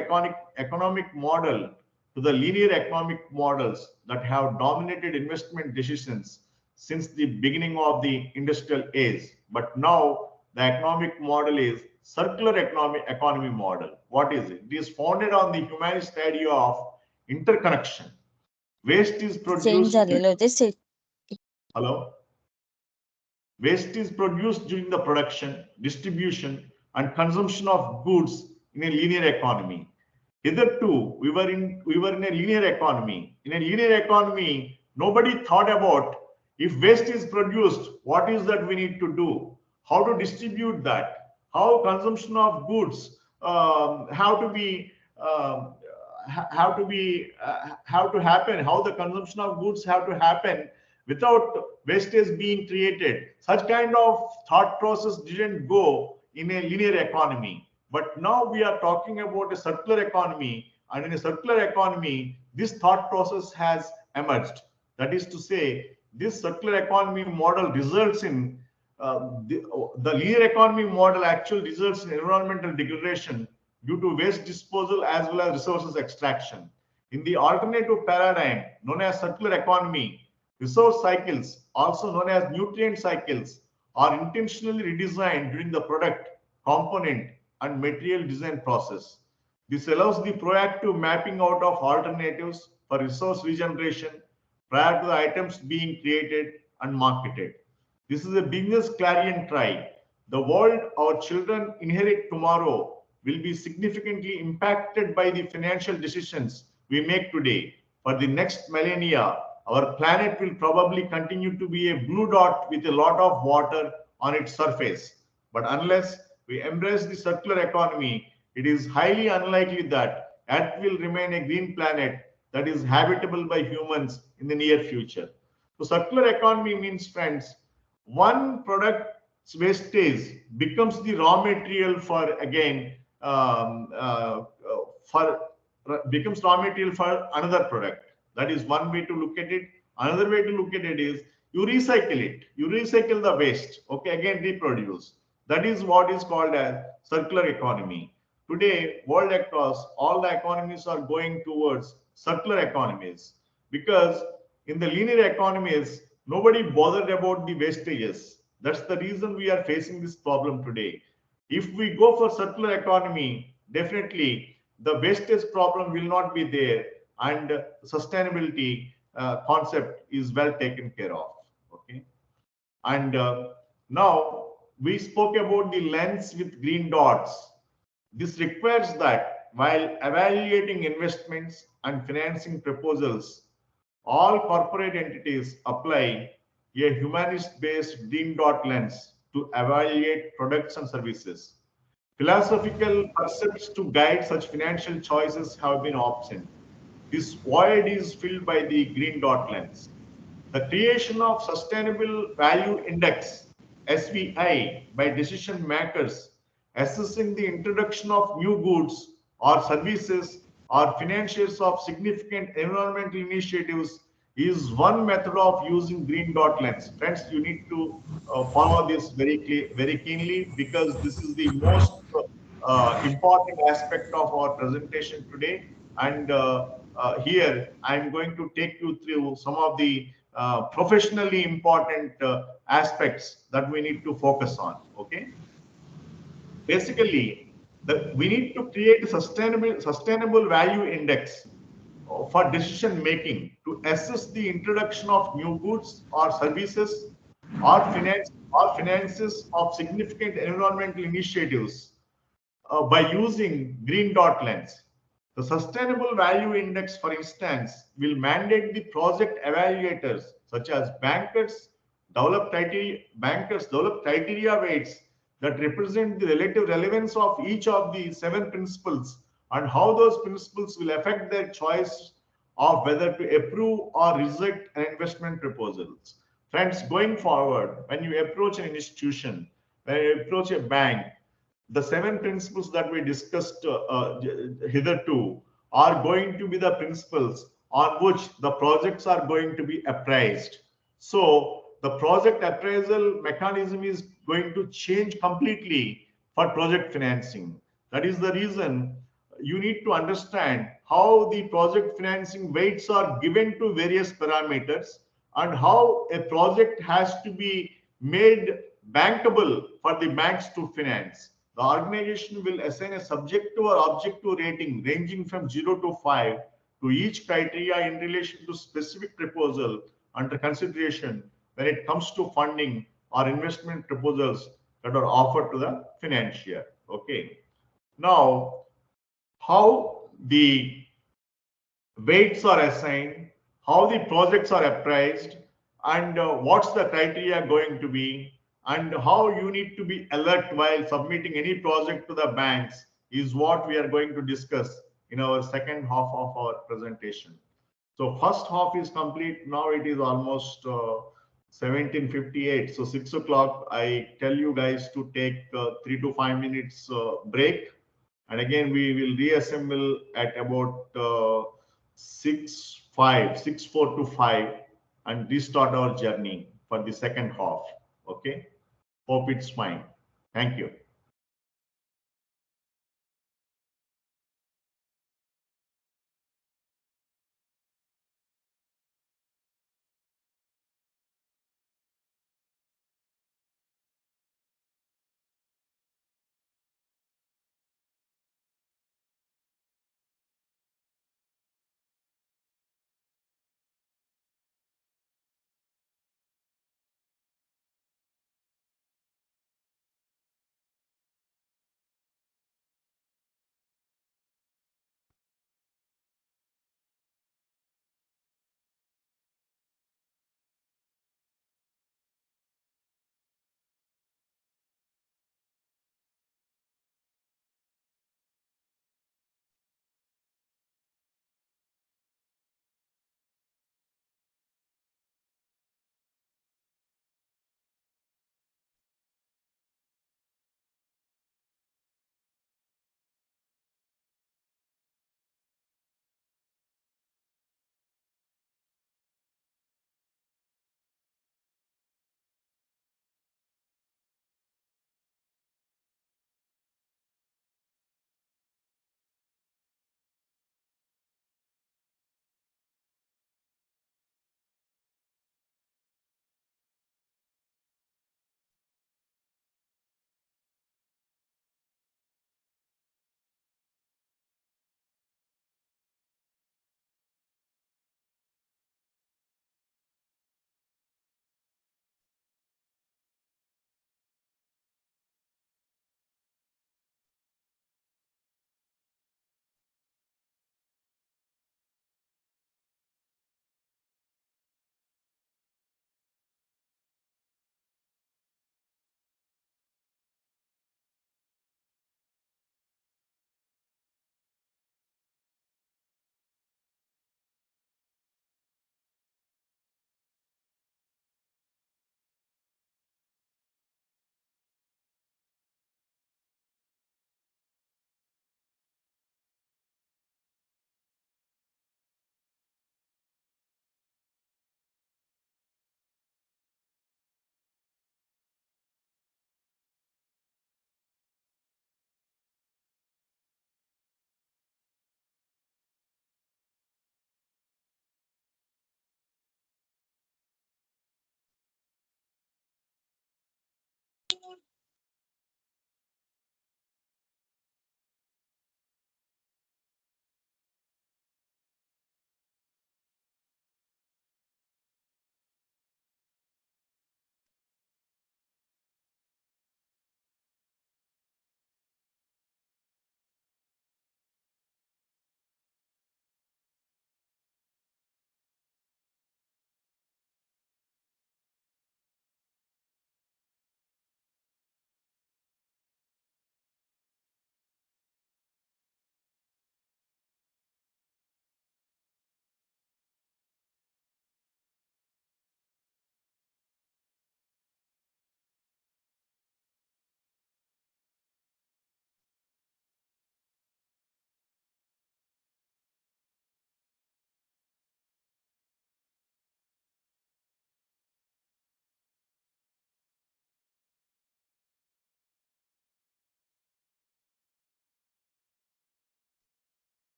economic model to the linear economic models that have dominated investment decisions since the beginning of the industrial age. But now the economic model is circular economy model. What is it? It is founded on the humanist idea of interconnection. Waste is produced. Hello? Waste is produced during the production, distribution, and consumption of goods in a linear economy. Hitherto, we were in a linear economy. In a linear economy, nobody thought about, if waste is produced, what is that we need to do? How to distribute that? how consumption of goods have to be how to happen, how the consumption of goods have to happen without wastage being created. Such kind of thought process didn't go in a linear economy. But now we are talking about a circular economy, and in a circular economy, this thought process has emerged. That is to say, this circular economy model results in the linear economy model actually results in environmental degradation due to waste disposal as well as resources extraction. In the alternative paradigm known as circular economy, resource cycles, also known as nutrient cycles, are intentionally redesigned during the product, component, and material design process. This allows the proactive mapping out of alternatives for resource regeneration prior to the items being created and marketed. This is a business clarion cry. The world our children inherit tomorrow will be significantly impacted by the financial decisions we make today. For the next millennia, our planet will probably continue to be a blue dot with a lot of water on its surface. But unless we embrace the circular economy, it is highly unlikely that Earth will remain a green planet that is habitable by humans in the near future. So circular economy means, friends, one product's wastage becomes the raw material for again for becomes raw material for another product. That is one way to look at it. Another way to look at it is you recycle it. You recycle the waste. Okay, again reproduce. That is what is called as circular economy. Today, world across, all the economies are going towards circular economies because in the linear economies, nobody bothered about the wastages. That's the reason we are facing this problem today. If we go for circular economy, definitely the wastage problem will not be there, and sustainability concept is well taken care of. Okay, and now we spoke about the lens with green dots. This requires that while evaluating investments and financing proposals, all corporate entities apply a humanist-based green dot lens to evaluate products and services. Philosophical precepts to guide such financial choices have been absent. This void is filled by the green dot lens. The creation of Sustainable Value Index (SVI) by decision makers assessing the introduction of new goods or services or financiers of significant environmental initiatives is one method of using green dot lens. Friends, you need to follow this very keenly because this is the most important aspect of our presentation today. And here I'm going to take you through some of the professionally important aspects that we need to focus on. Okay, basically, we need to create a sustainable value index for decision making to assess the introduction of new goods or services or finances of significant environmental initiatives by using green dot lens. The Sustainable Value Index, for instance, will mandate the project evaluators, such as bankers develop criteria weights that represent the relative relevance of each of the 7 principles and how those principles will affect their choice of whether to approve or reject an investment proposals. Friends, going forward, when you approach an institution, when you approach a bank, the 7 principles that we discussed hitherto are going to be the principles on which the projects are going to be appraised. So the project appraisal mechanism is going to change completely for project financing. That is the reason you need to understand how the project financing weights are given to various parameters and how a project has to be made bankable for the banks to finance. The organization will assign a subjective or objective rating ranging from 0 to 5 to each criteria in relation to specific proposal under consideration when it comes to funding or investment proposals that are offered to the financier. Okay. Now, how the weights are assigned, how the projects are appraised, and what's the criteria going to be, and how you need to be alert while submitting any project to the banks is what we are going to discuss in our second half of our presentation. So first half is complete. Now it is almost 17:58. So 6 o'clock, I tell you guys to take 3 to 5 minutes break. And again, we will reassemble at about 6:4 to 5 and restart our journey for the second half. Okay. Hope it's fine. Thank you.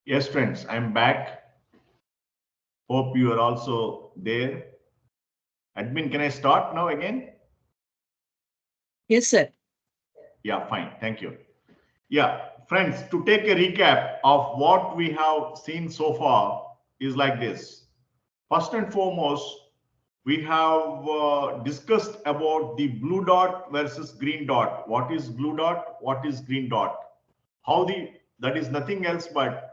Yes, friends, I'm back. Hope you are also there. Admin, can I start now again? Yes, sir. Yeah, fine. Thank you. Yeah, friends, to take a recap of what we have seen so far is like this. First and foremost, we have discussed about the blue dot versus green dot. What is blue dot? What is green dot? How that is nothing else but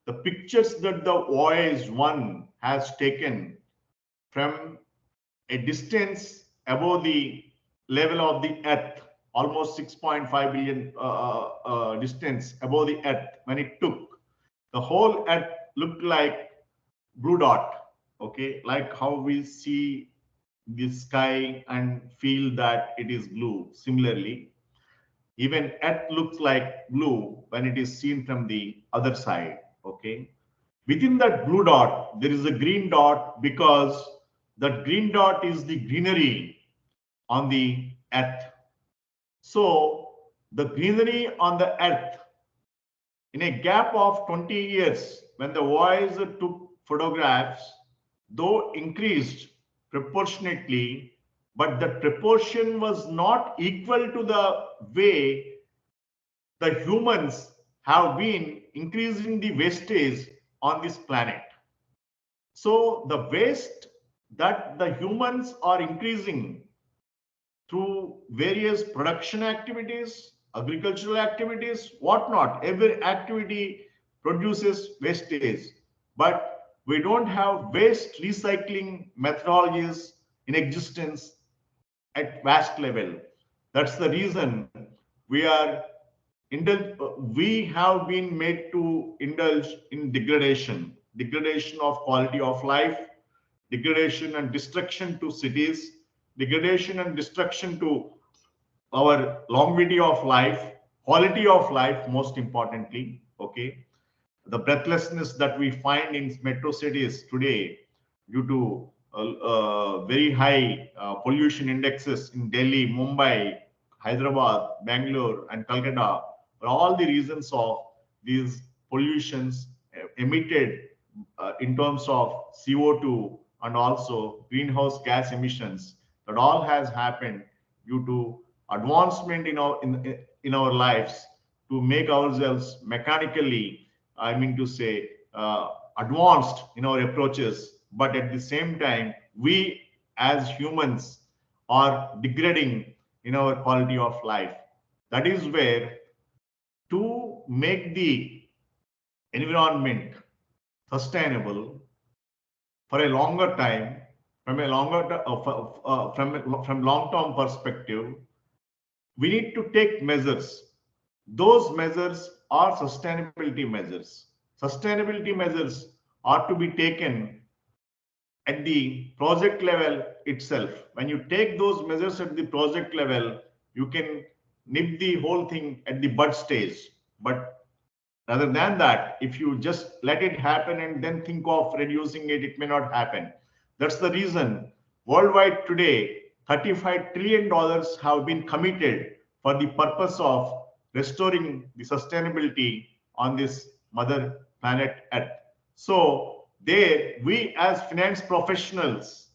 the pictures that the voyage one has taken from a distance above the level of the earth, almost 6.5 billion distance above the earth. When it took, the whole earth looked like blue dot. Okay, like how we see the sky and feel that it is blue. Similarly, even earth looks like blue when it is seen from the other side. Okay, within that blue dot there is a green dot, because that green dot is the greenery on the earth. So the greenery on the earth, in a gap of 20 years, when the voyager took photographs, though increased proportionately, but the proportion was not equal to the way the humans have been increasing the wastage on this planet. So the waste that the humans are increasing through various production activities, agricultural activities, whatnot, every activity produces wastage. But we don't have waste recycling methodologies in existence at vast level. That's the reason we are we have been made to indulge in degradation of quality of life, degradation and destruction to cities, degradation and destruction to our longevity of life, quality of life, most importantly. Okay, the breathlessness that we find in metro cities today due to very high pollution indexes in Delhi, Mumbai, Hyderabad, Bangalore, and Calcutta are all the reasons of these pollutions emitted in terms of CO2 and also greenhouse gas emissions. That all has happened due to advancement in our lives to make ourselves mechanically, I mean to say, advanced in our approaches, but at the same time, we as humans are degrading in our quality of life. That is where, to make the environment sustainable for a longer time, from long-term perspective, we need to take measures. Those measures are sustainability measures. Sustainability measures are to be taken at the project level itself. When you take those measures at the project level, you can nip the whole thing at the bud stage. But rather than that, if you just let it happen and then think of reducing it, it may not happen. That's the reason worldwide today, $35 trillion have been committed for the purpose of restoring the sustainability on this mother planet Earth. So there, we as finance professionals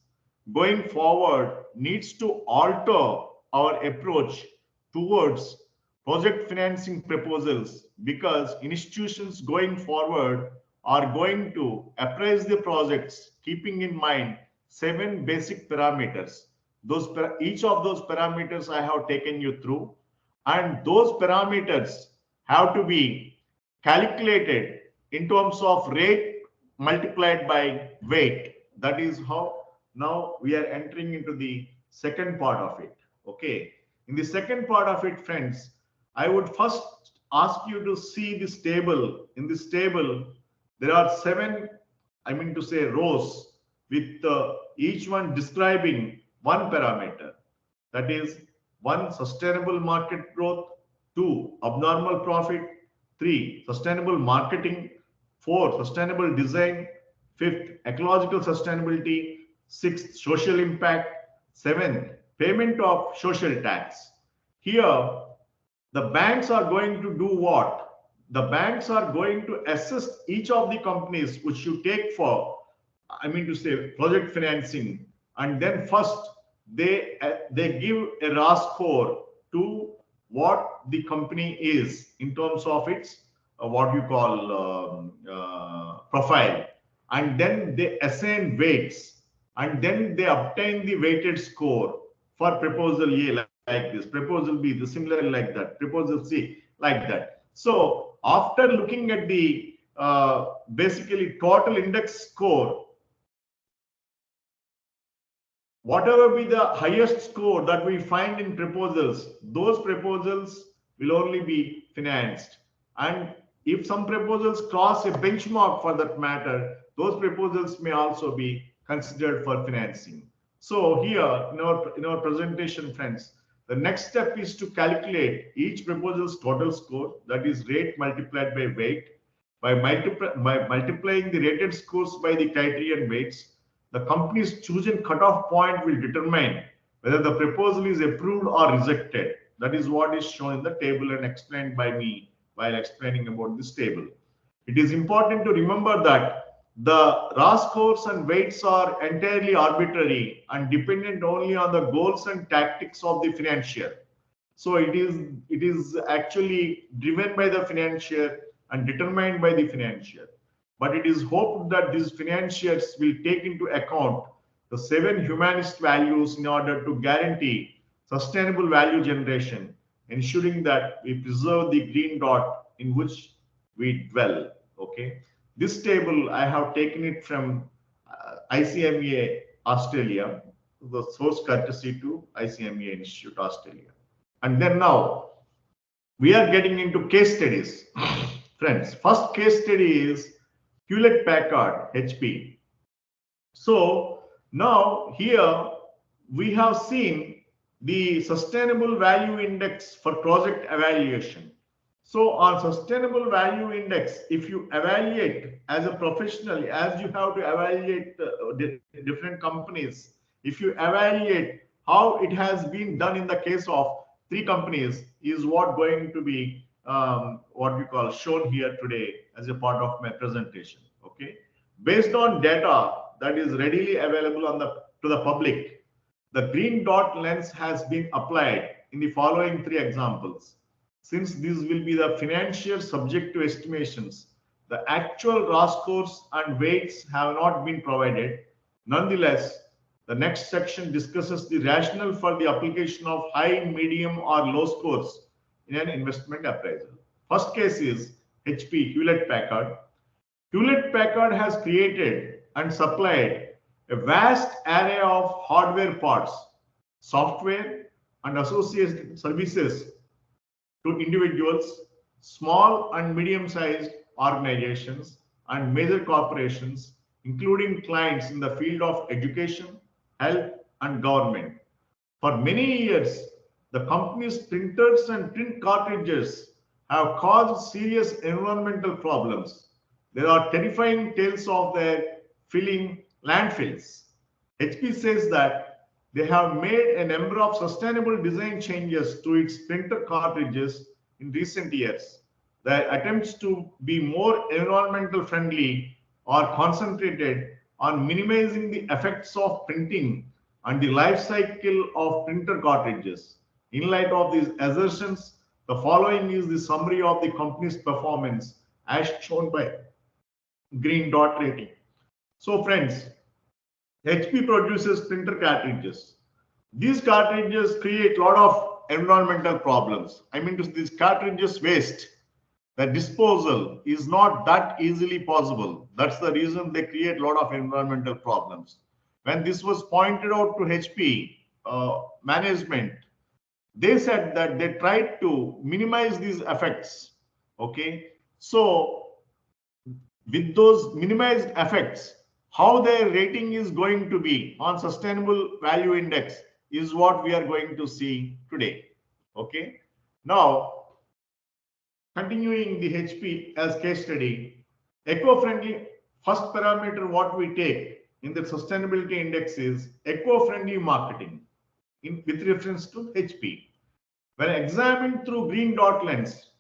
going forward needs to alter our approach towards project financing proposals, because institutions going forward are going to appraise the projects keeping in mind 7 basic parameters. Each of those parameters I have taken you through, and those parameters have to be calculated in terms of rate multiplied by weight. That is how now we are entering into the second part of it. Okay, in the second part of it, friends, I would first ask you to see this table. In this table, there are 7, I mean to say, rows with each one describing one parameter. That is, 1, sustainable market growth; 2, abnormal profit; 3, sustainable marketing; 4, sustainable design; 5th, ecological sustainability; 6th, social impact; 7th, payment of social tax. Here, the banks are going to do what? the banks are going to assess each of the companies which you take for, I mean to say, project financing, and then first they give a raw score to what the company is in terms of its what you call profile, and then they assign weights, and then they obtain the weighted score for proposal A like this, proposal B the similar like that, proposal C like that. So after looking at the basically total index score, whatever be the highest score that we find in proposals, those proposals will only be financed. And if some proposals cross a benchmark for that matter, those proposals may also be considered for financing. So here in our presentation, friends, the next step is to calculate each proposal's total score, that is rate multiplied by weight. By multiplying the rated scores by the criterion weights, the company's chosen cutoff point will determine whether the proposal is approved or rejected. That is what is shown in the table and explained by me while explaining about this table. It is important to remember that the raw scores and weights are entirely arbitrary and dependent only on the goals and tactics of the financier. So it is actually driven by the financier and determined by the financier. But it is hoped that these financiers will take into account the 7 humanist values in order to guarantee sustainable value generation, ensuring that we preserve the green dot in which we dwell. Okay. This table, I have taken it from ICMAI Australia, the source courtesy to ICMAI Institute Australia. And then now we are getting into case studies. Friends, first case study is Hewlett Packard, HP. So now here we have seen the sustainable value index for project evaluation. So on sustainable value index, if you evaluate as a professional, as you have to evaluate different companies, if you evaluate how it has been done in the case of 3 companies, is what going to be what we call shown here today as a part of my presentation. Okay, based on data that is readily available on to the public, the green dot lens has been applied in the following 3 examples. Since these will be the financial subject to estimations, the actual raw scores and weights have not been provided. Nonetheless, the next section discusses the rationale for the application of high, medium, or low scores in an investment appraisal. First case is HP, Hewlett Packard. Hewlett Packard has created and supplied a vast array of hardware parts, software, and associated services to individuals, small and medium-sized organizations, and major corporations, including clients in the field of education, health, and government. For many years, the company's printers and print cartridges have caused serious environmental problems. There are terrifying tales of their filling landfills. HP says that they have made a number of sustainable design changes to its printer cartridges in recent years. Their attempts to be more environmental friendly are concentrated on minimizing the effects of printing and the life cycle of printer cartridges. In light of these assertions, the following is the summary of the company's performance as shown by green dot rating. So friends, HP produces printer cartridges. These cartridges create a lot of environmental problems. I mean, these cartridges waste. The disposal is not that easily possible. That's the reason they create a lot of environmental problems. When this was pointed out to HP management, they said that they tried to minimize these effects. Okay, so with those minimized effects, how their rating is going to be on sustainable value index is what we are going to see today. Okay, now continuing the HP as case study, eco-friendly, first parameter what we take in the sustainability index is eco-friendly marketing with reference to HP. When examined through green dot lens,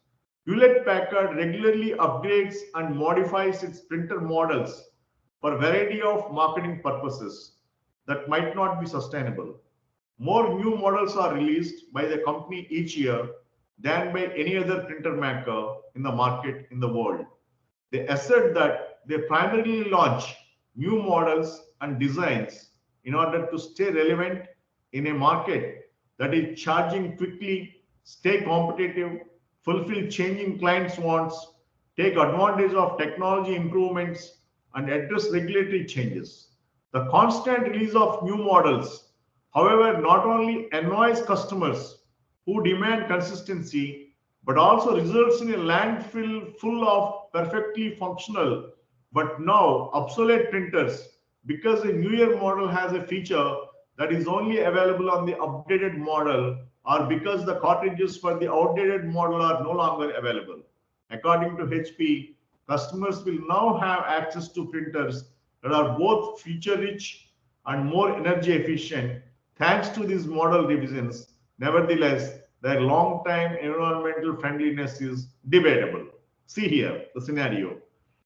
Hewlett Packard regularly upgrades and modifies its printer models for a variety of marketing purposes that might not be sustainable. More new models are released by the company each year than by any other printer maker in the market in the world. They assert that they primarily launch new models and designs in order to stay relevant in a market that is charging quickly, stay competitive, fulfill changing clients' wants, take advantage of technology improvements, and address regulatory changes. The constant release of new models, however, not only annoys customers who demand consistency, but also results in a landfill full of perfectly functional but now obsolete printers because a newer model has a feature that is only available on the updated model or because the cartridges for the outdated model are no longer available. According to HP, customers will now have access to printers that are both feature rich and more energy efficient thanks to these model revisions. Nevertheless, their long-time environmental friendliness is debatable. See here the scenario.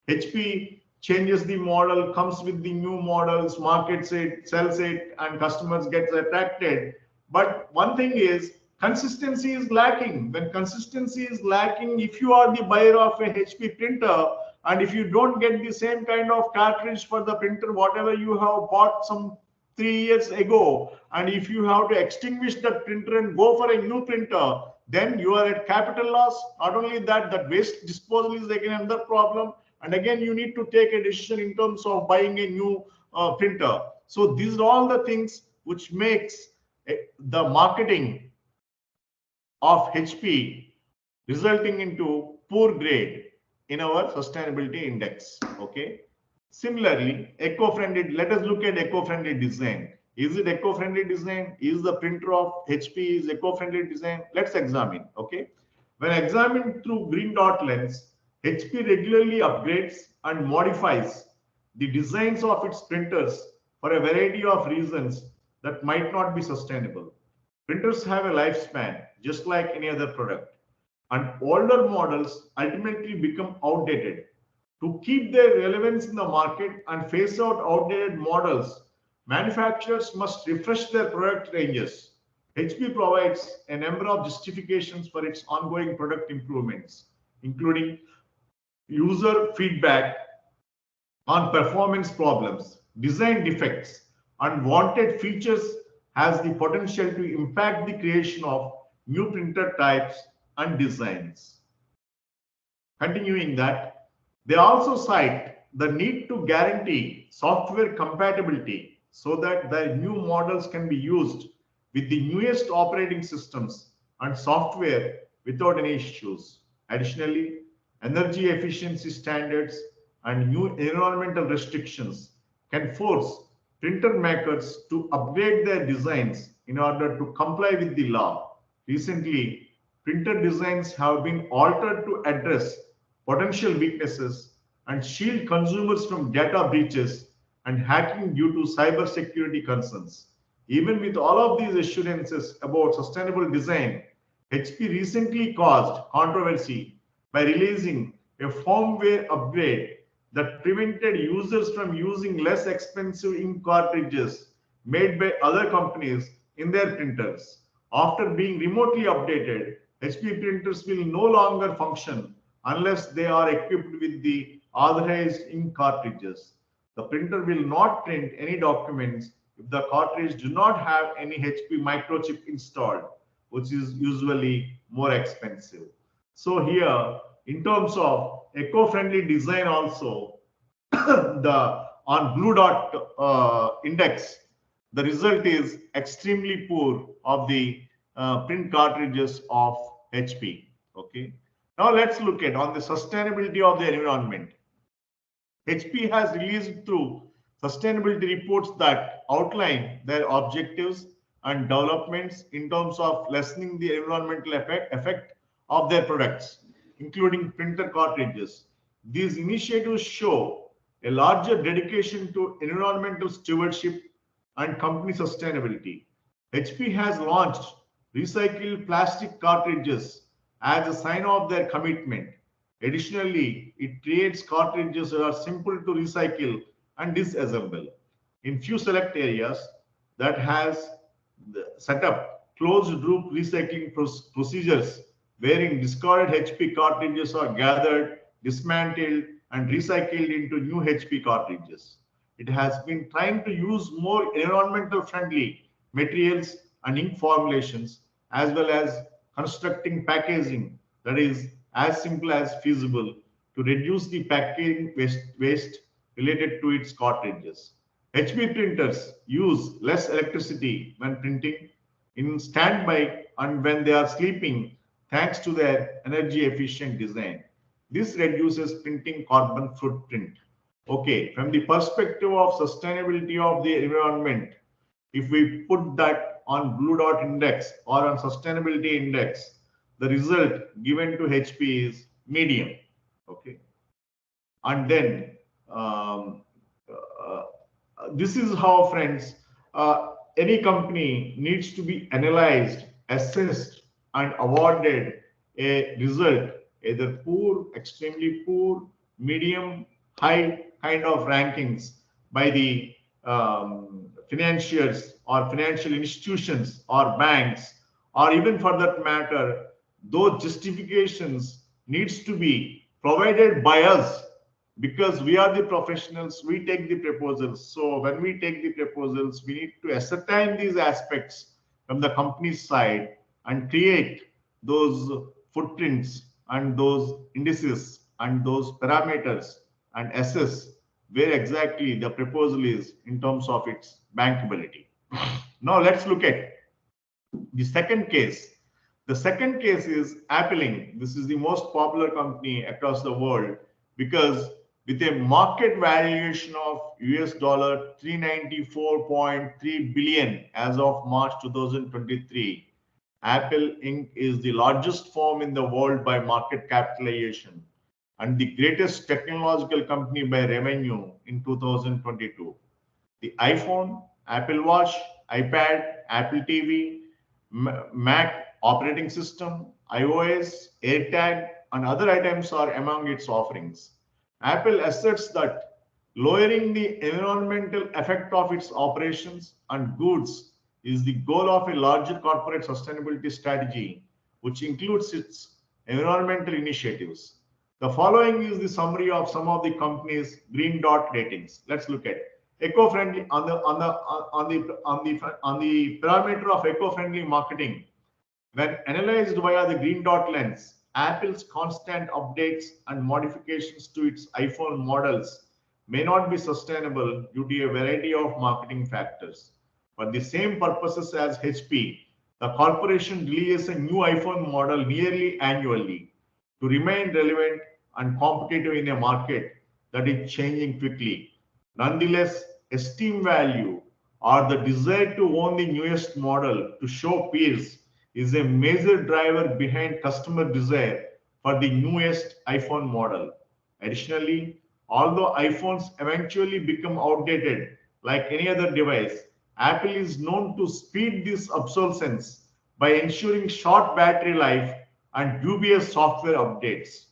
HP changes the model, comes with the new models, markets it, sells it, and customers get attracted. But one thing is, consistency is lacking. When consistency is lacking, if you are the buyer of a HP printer, and if you don't get the same kind of cartridge for the printer, whatever you have bought some 3 years ago, and if you have to extinguish that printer and go for a new printer, then you are at capital loss. Not only that, that waste disposal is again another problem, and again you need to take a decision in terms of buying a new printer. So these are all the things which makes the marketing of HP resulting into poor grade in our sustainability index. Okay. Similarly, eco-friendly, let us look at eco-friendly design. Is it eco-friendly design? Is the printer of HP is eco-friendly design? Let's examine. Okay. When examined through green dot lens, HP regularly upgrades and modifies the designs of its printers for a variety of reasons that might not be sustainable. Printers have a lifespan just like any other product, and older models ultimately become outdated. To keep their relevance in the market and phase out outdated models, manufacturers must refresh their product ranges. HP provides a number of justifications for its ongoing product improvements, including user feedback on performance problems, design defects, unwanted features has the potential to impact the creation of new printer types and designs. Continuing that, they also cite the need to guarantee software compatibility so that the new models can be used with the newest operating systems and software without any issues. Additionally, energy efficiency standards and new environmental restrictions can force printer makers to upgrade their designs in order to comply with the law. Recently, printer designs have been altered to address potential weaknesses and shield consumers from data breaches and hacking due to cybersecurity concerns. Even with all of these assurances about sustainable design, HP recently caused controversy by releasing a firmware upgrade that prevented users from using less expensive ink cartridges made by other companies in their printers. After being remotely updated, HP printers will no longer function unless they are equipped with the authorized ink cartridges. The printer will not print any documents if the cartridge do not have any HP microchip installed, which is usually more expensive. So here, in terms of eco-friendly design also, the on blue dot index, the result is extremely poor of the print cartridges of HP. Okay. Now let's look at on the sustainability of the environment. HP has released through sustainability reports that outline their objectives and developments in terms of lessening the environmental effect of their products, including printer cartridges. These initiatives show a larger dedication to environmental stewardship and company sustainability. HP has launched recycled plastic cartridges as a sign of their commitment. Additionally, it creates cartridges that are simple to recycle and disassemble. In few select areas that has set up closed loop recycling procedures wherein discarded HP cartridges are gathered, dismantled, and recycled into new HP cartridges. It has been trying to use more environmental friendly materials and ink formulations as well as constructing packaging that is as simple as feasible to reduce the packaging waste related to its cartridges. HP printers use less electricity when printing in standby and when they are sleeping thanks to their energy efficient design. This reduces printing carbon footprint. Okay, from the perspective of sustainability of the environment, if we put that on Blue Dot Index or on Sustainability Index, the result given to HP is medium. Okay, and then this is how, friends, any company needs to be analyzed, assessed, and awarded a result, either poor, extremely poor, medium, high kind of rankings by the financiers or financial institutions or banks, or even for that matter, those justifications needs to be provided by us because we are the professionals. We take the proposals. So when we take the proposals, we need to ascertain these aspects from the company's side and create those footprints and those indices and those parameters and assess where exactly the proposal is in terms of its bankability. Now let's look at the second case. The second case is Apple Inc. This is the most popular company across the world because with a market valuation of US dollar 394.3 billion as of March 2023, Apple Inc. is the largest firm in the world by market capitalization and the greatest technological company by revenue in 2022. The iPhone, Apple Watch, iPad, Apple TV, Mac operating system, iOS, AirTag, and other items are among its offerings. Apple asserts that lowering the environmental effect of its operations and goods is the goal of a larger corporate sustainability strategy, which includes its environmental initiatives. The following is the summary of some of the company's green dot ratings. Let's look at eco-friendly on the parameter of eco-friendly marketing. When analyzed via the green dot lens, Apple's constant updates and modifications to its iPhone models may not be sustainable due to a variety of marketing factors. For the same purposes as HP, the corporation releases a new iPhone model nearly annually to remain relevant and competitive in a market that is changing quickly. Nonetheless, esteem value or the desire to own the newest model to show peers is a major driver behind customer desire for the newest iPhone model. Additionally, although iPhones eventually become outdated like any other device, Apple is known to speed this obsolescence by ensuring short battery life and dubious software updates.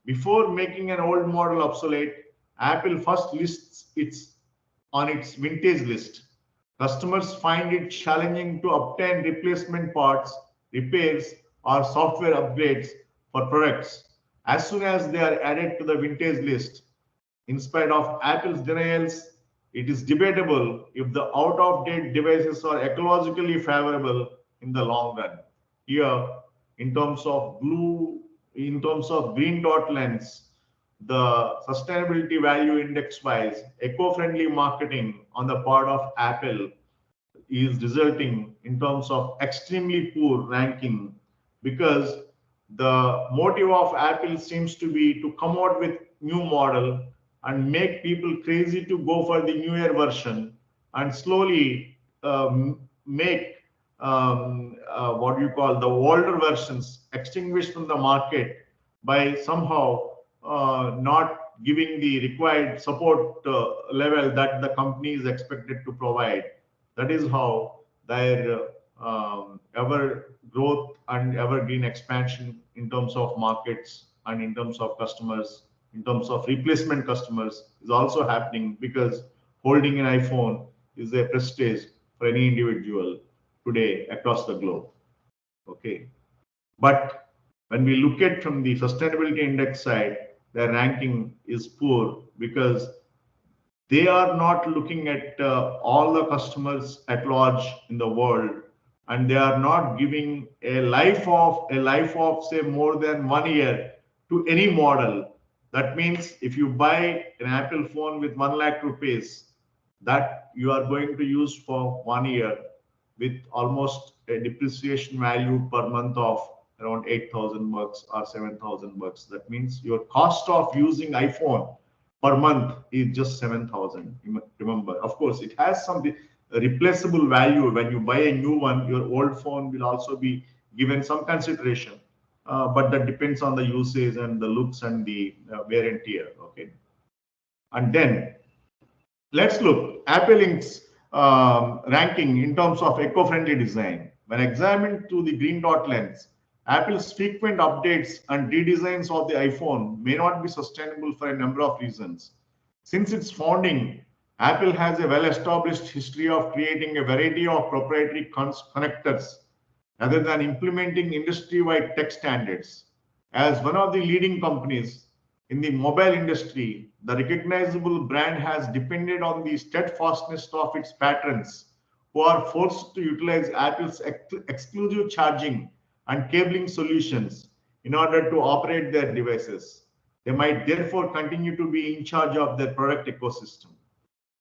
Before making an old model obsolete, Apple first lists its on its vintage list. Customers find it challenging to obtain replacement parts, repairs, or software upgrades for products as soon as they are added to the vintage list. In spite of Apple's denials, it is debatable if the out-of-date devices are ecologically favorable in the long run. Here, in terms of green dot lens, the sustainability value index wise, eco-friendly marketing on the part of Apple is resulting in terms of extremely poor ranking because the motive of Apple seems to be to come out with new model and make people crazy to go for the newer version and slowly make what you call the older versions extinguished from the market by somehow not giving the required support level that the company is expected to provide. That is how their ever growth and evergreen expansion in terms of markets and in terms of customers, in terms of replacement customers is also happening, because holding an iPhone is a prestige for any individual today across the globe. Okay. But when we look at from the sustainability index side, their ranking is poor because they are not looking at all the customers at large in the world, and they are not giving a life of say more than 1 year to any model. That means if you buy an Apple phone with 1 lakh rupees, that you are going to use for 1 year with almost a depreciation value per month of around 8,000 bucks or 7,000 bucks. That means your cost of using iPhone per month is just 7,000. Remember, of course, it has some replaceable value. When you buy a new one, your old phone will also be given some consideration, but that depends on the usage and the looks and the wear and tear. Okay, and then let's look Apple Inc.'s ranking in terms of eco-friendly design. When examined through the green dot lens, Apple's frequent updates and redesigns of the iPhone may not be sustainable for a number of reasons. Since its founding, Apple has a well-established history of creating a variety of proprietary connectors rather than implementing industry-wide tech standards. As one of the leading companies in the mobile industry, the recognizable brand has depended on the steadfastness of its patrons, who are forced to utilize Apple's exclusive charging and cabling solutions in order to operate their devices. They might therefore continue to be in charge of their product ecosystem.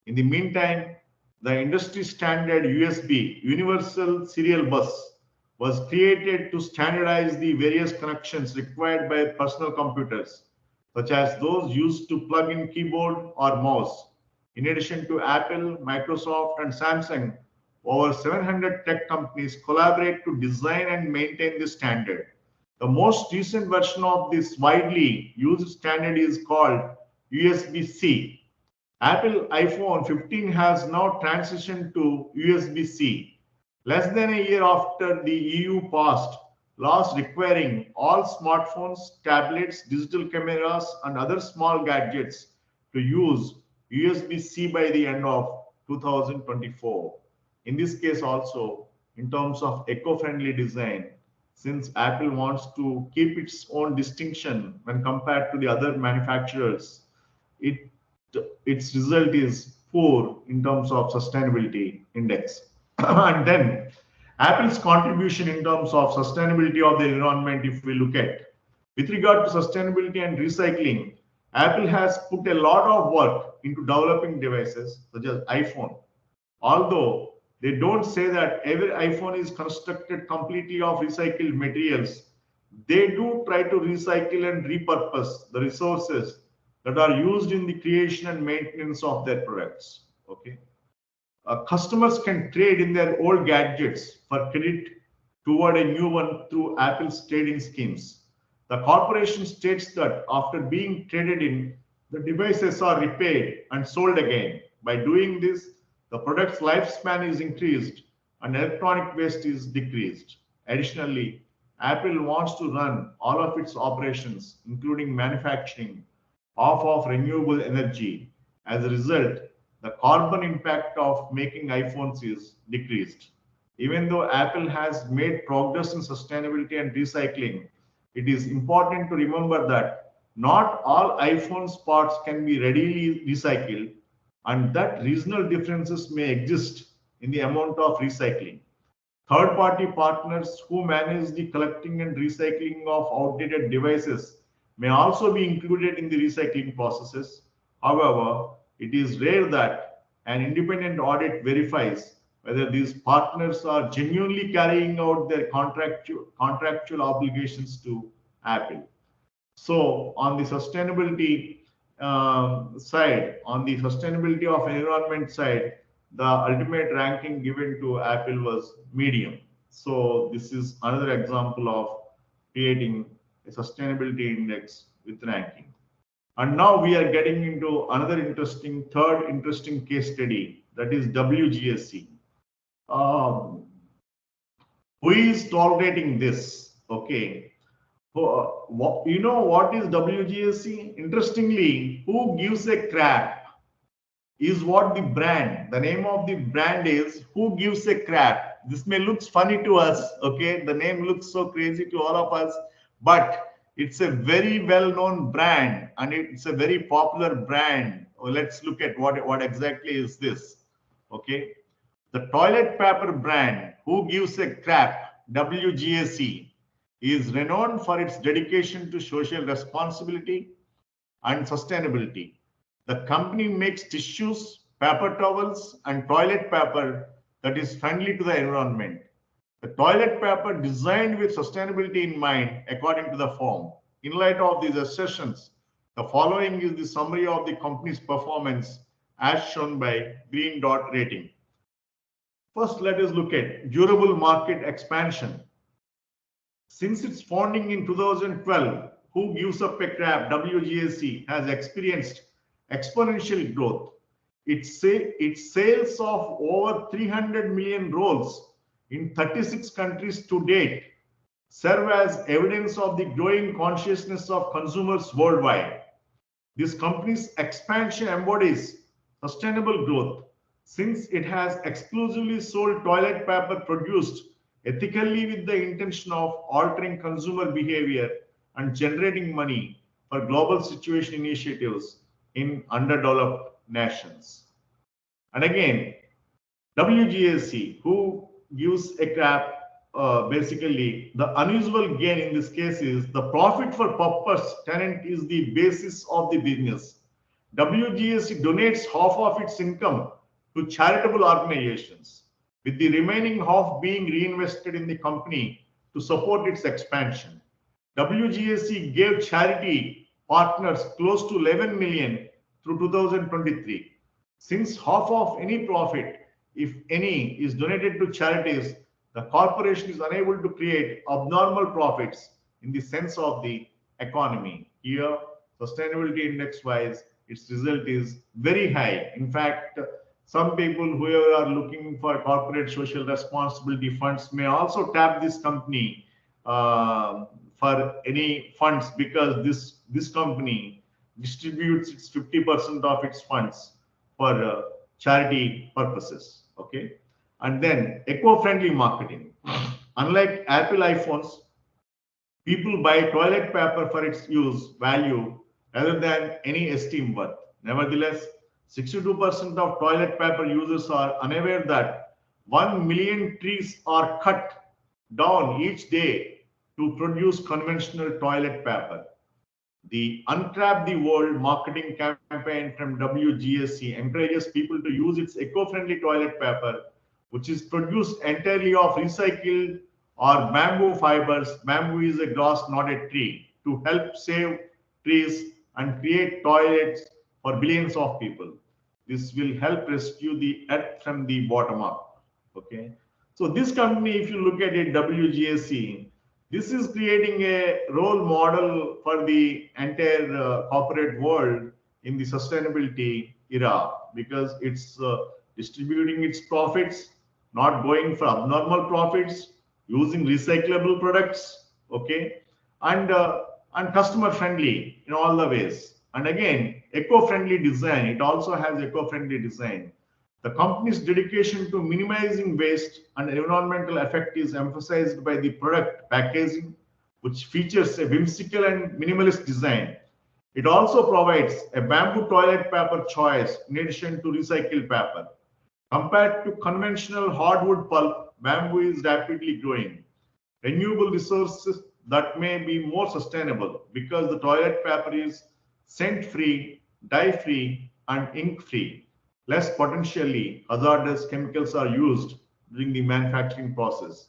In the meantime, the industry standard USB, Universal Serial Bus, was created to standardize the various connections required by personal computers, such as those used to plug in keyboard or mouse. In addition to Apple, Microsoft, and Samsung, over 700 tech companies collaborate to design and maintain this standard. The most recent version of this widely used standard is called USB-C. Apple iPhone 15 has now transitioned to USB-C, less than a year after the EU passed laws requiring all smartphones, tablets, digital cameras, and other small gadgets to use USB-C by the end of 2024. In this case also, in terms of eco-friendly design, since Apple wants to keep its own distinction when compared to the other manufacturers, its result is poor in terms of sustainability index. And then Apple's contribution in terms of sustainability of the environment, if we look at, with regard to sustainability and recycling, Apple has put a lot of work into developing devices such as iPhone. Although they don't say that every iPhone is constructed completely of recycled materials, they do try to recycle and repurpose the resources that are used in the creation and maintenance of their products. Okay, customers can trade in their old gadgets for credit toward a new one through Apple's trading schemes. The corporation states that after being traded in, the devices are repaired and sold again. By doing this, the product's lifespan is increased and electronic waste is decreased. Additionally, Apple wants to run all of its operations, including manufacturing, off of renewable energy. As a result, the carbon impact of making iPhones is decreased. Even though Apple has made progress in sustainability and recycling, it is important to remember that not all iPhone's parts can be readily recycled, and that regional differences may exist in the amount of recycling. Third-party partners who manage the collecting and recycling of outdated devices may also be included in the recycling processes. However, it is rare that an independent audit verifies whether these partners are genuinely carrying out their contractual obligations to Apple. So, on the sustainability side, on the sustainability of environment side, the ultimate ranking given to Apple was medium. So, this is another example of creating a sustainability index with ranking. And now we are getting into another third interesting case study, that is WGSC. Um, Who is tolerating this? Okay. You know what is WGSC? Interestingly, who gives a crap is what the brand, the name of the brand is who gives a crap. This may look funny to us, okay? The name looks so crazy to all of us, but it's a very well-known brand and it's a very popular brand. Let's look at what exactly is this, okay? The toilet paper brand who gives a crap, WGSC, is renowned for its dedication to social responsibility and sustainability. The company makes tissues, paper towels, and toilet paper that is friendly to the environment. The toilet paper designed with sustainability in mind, according to the firm. In light of these assertions, the following is the summary of the company's performance as shown by green dot rating. First, let us look at durable market expansion. Since its founding in 2012, Who Gives Up a Crap, WGSC, has experienced exponential growth. Its sales of over 300 million rolls in 36 countries to date serve as evidence of the growing consciousness of consumers worldwide. This company's expansion embodies sustainable growth since it has exclusively sold toilet paper produced ethically with the intention of altering consumer behavior and generating money for global situation initiatives in underdeveloped nations. And again, WGSC, who gives a crap, basically the unusual gain in this case is the profit for purpose tenant is the basis of the business. WGSC donates half of its income to charitable organizations, with the remaining half being reinvested in the company to support its expansion. WGSC gave charity partners close to 11 million through 2023. Since half of any profit, if any, is donated to charities, the corporation is unable to create abnormal profits in the sense of the economy. Here, sustainability index wise, its result is very high. In fact, some people who are looking for corporate social responsibility funds may also tap this company for any funds because this company distributes its 50% of its funds for charity purposes. Okay, and then eco-friendly marketing. Unlike Apple iPhones, people buy toilet paper for its use value rather than any esteem worth. Nevertheless, 62% of toilet paper users are unaware that 1 million trees are cut down each day to produce conventional toilet paper. The Uncrab the World marketing campaign from WGSC encourages people to use its eco-friendly toilet paper, which is produced entirely of recycled or bamboo fibers. Bamboo is a grass, not a tree, to help save trees and create toilets for billions of people. This will help rescue the earth from the bottom up. Okay. So this company, if you look at it, WGSC, this is creating a role model for the entire corporate world in the sustainability era because it's distributing its profits, not going for abnormal profits, using recyclable products, okay, and customer friendly in all the ways. And again, eco-friendly design. It also has eco-friendly design. The company's dedication to minimizing waste and environmental effect is emphasized by the product packaging, which features a whimsical and minimalist design. It also provides a bamboo toilet paper choice in addition to recycled paper. Compared to conventional hardwood pulp, bamboo is rapidly growing. Renewable resources that may be more sustainable because the toilet paper is scent-free, dye-free, and ink-free. Less potentially hazardous chemicals are used during the manufacturing process.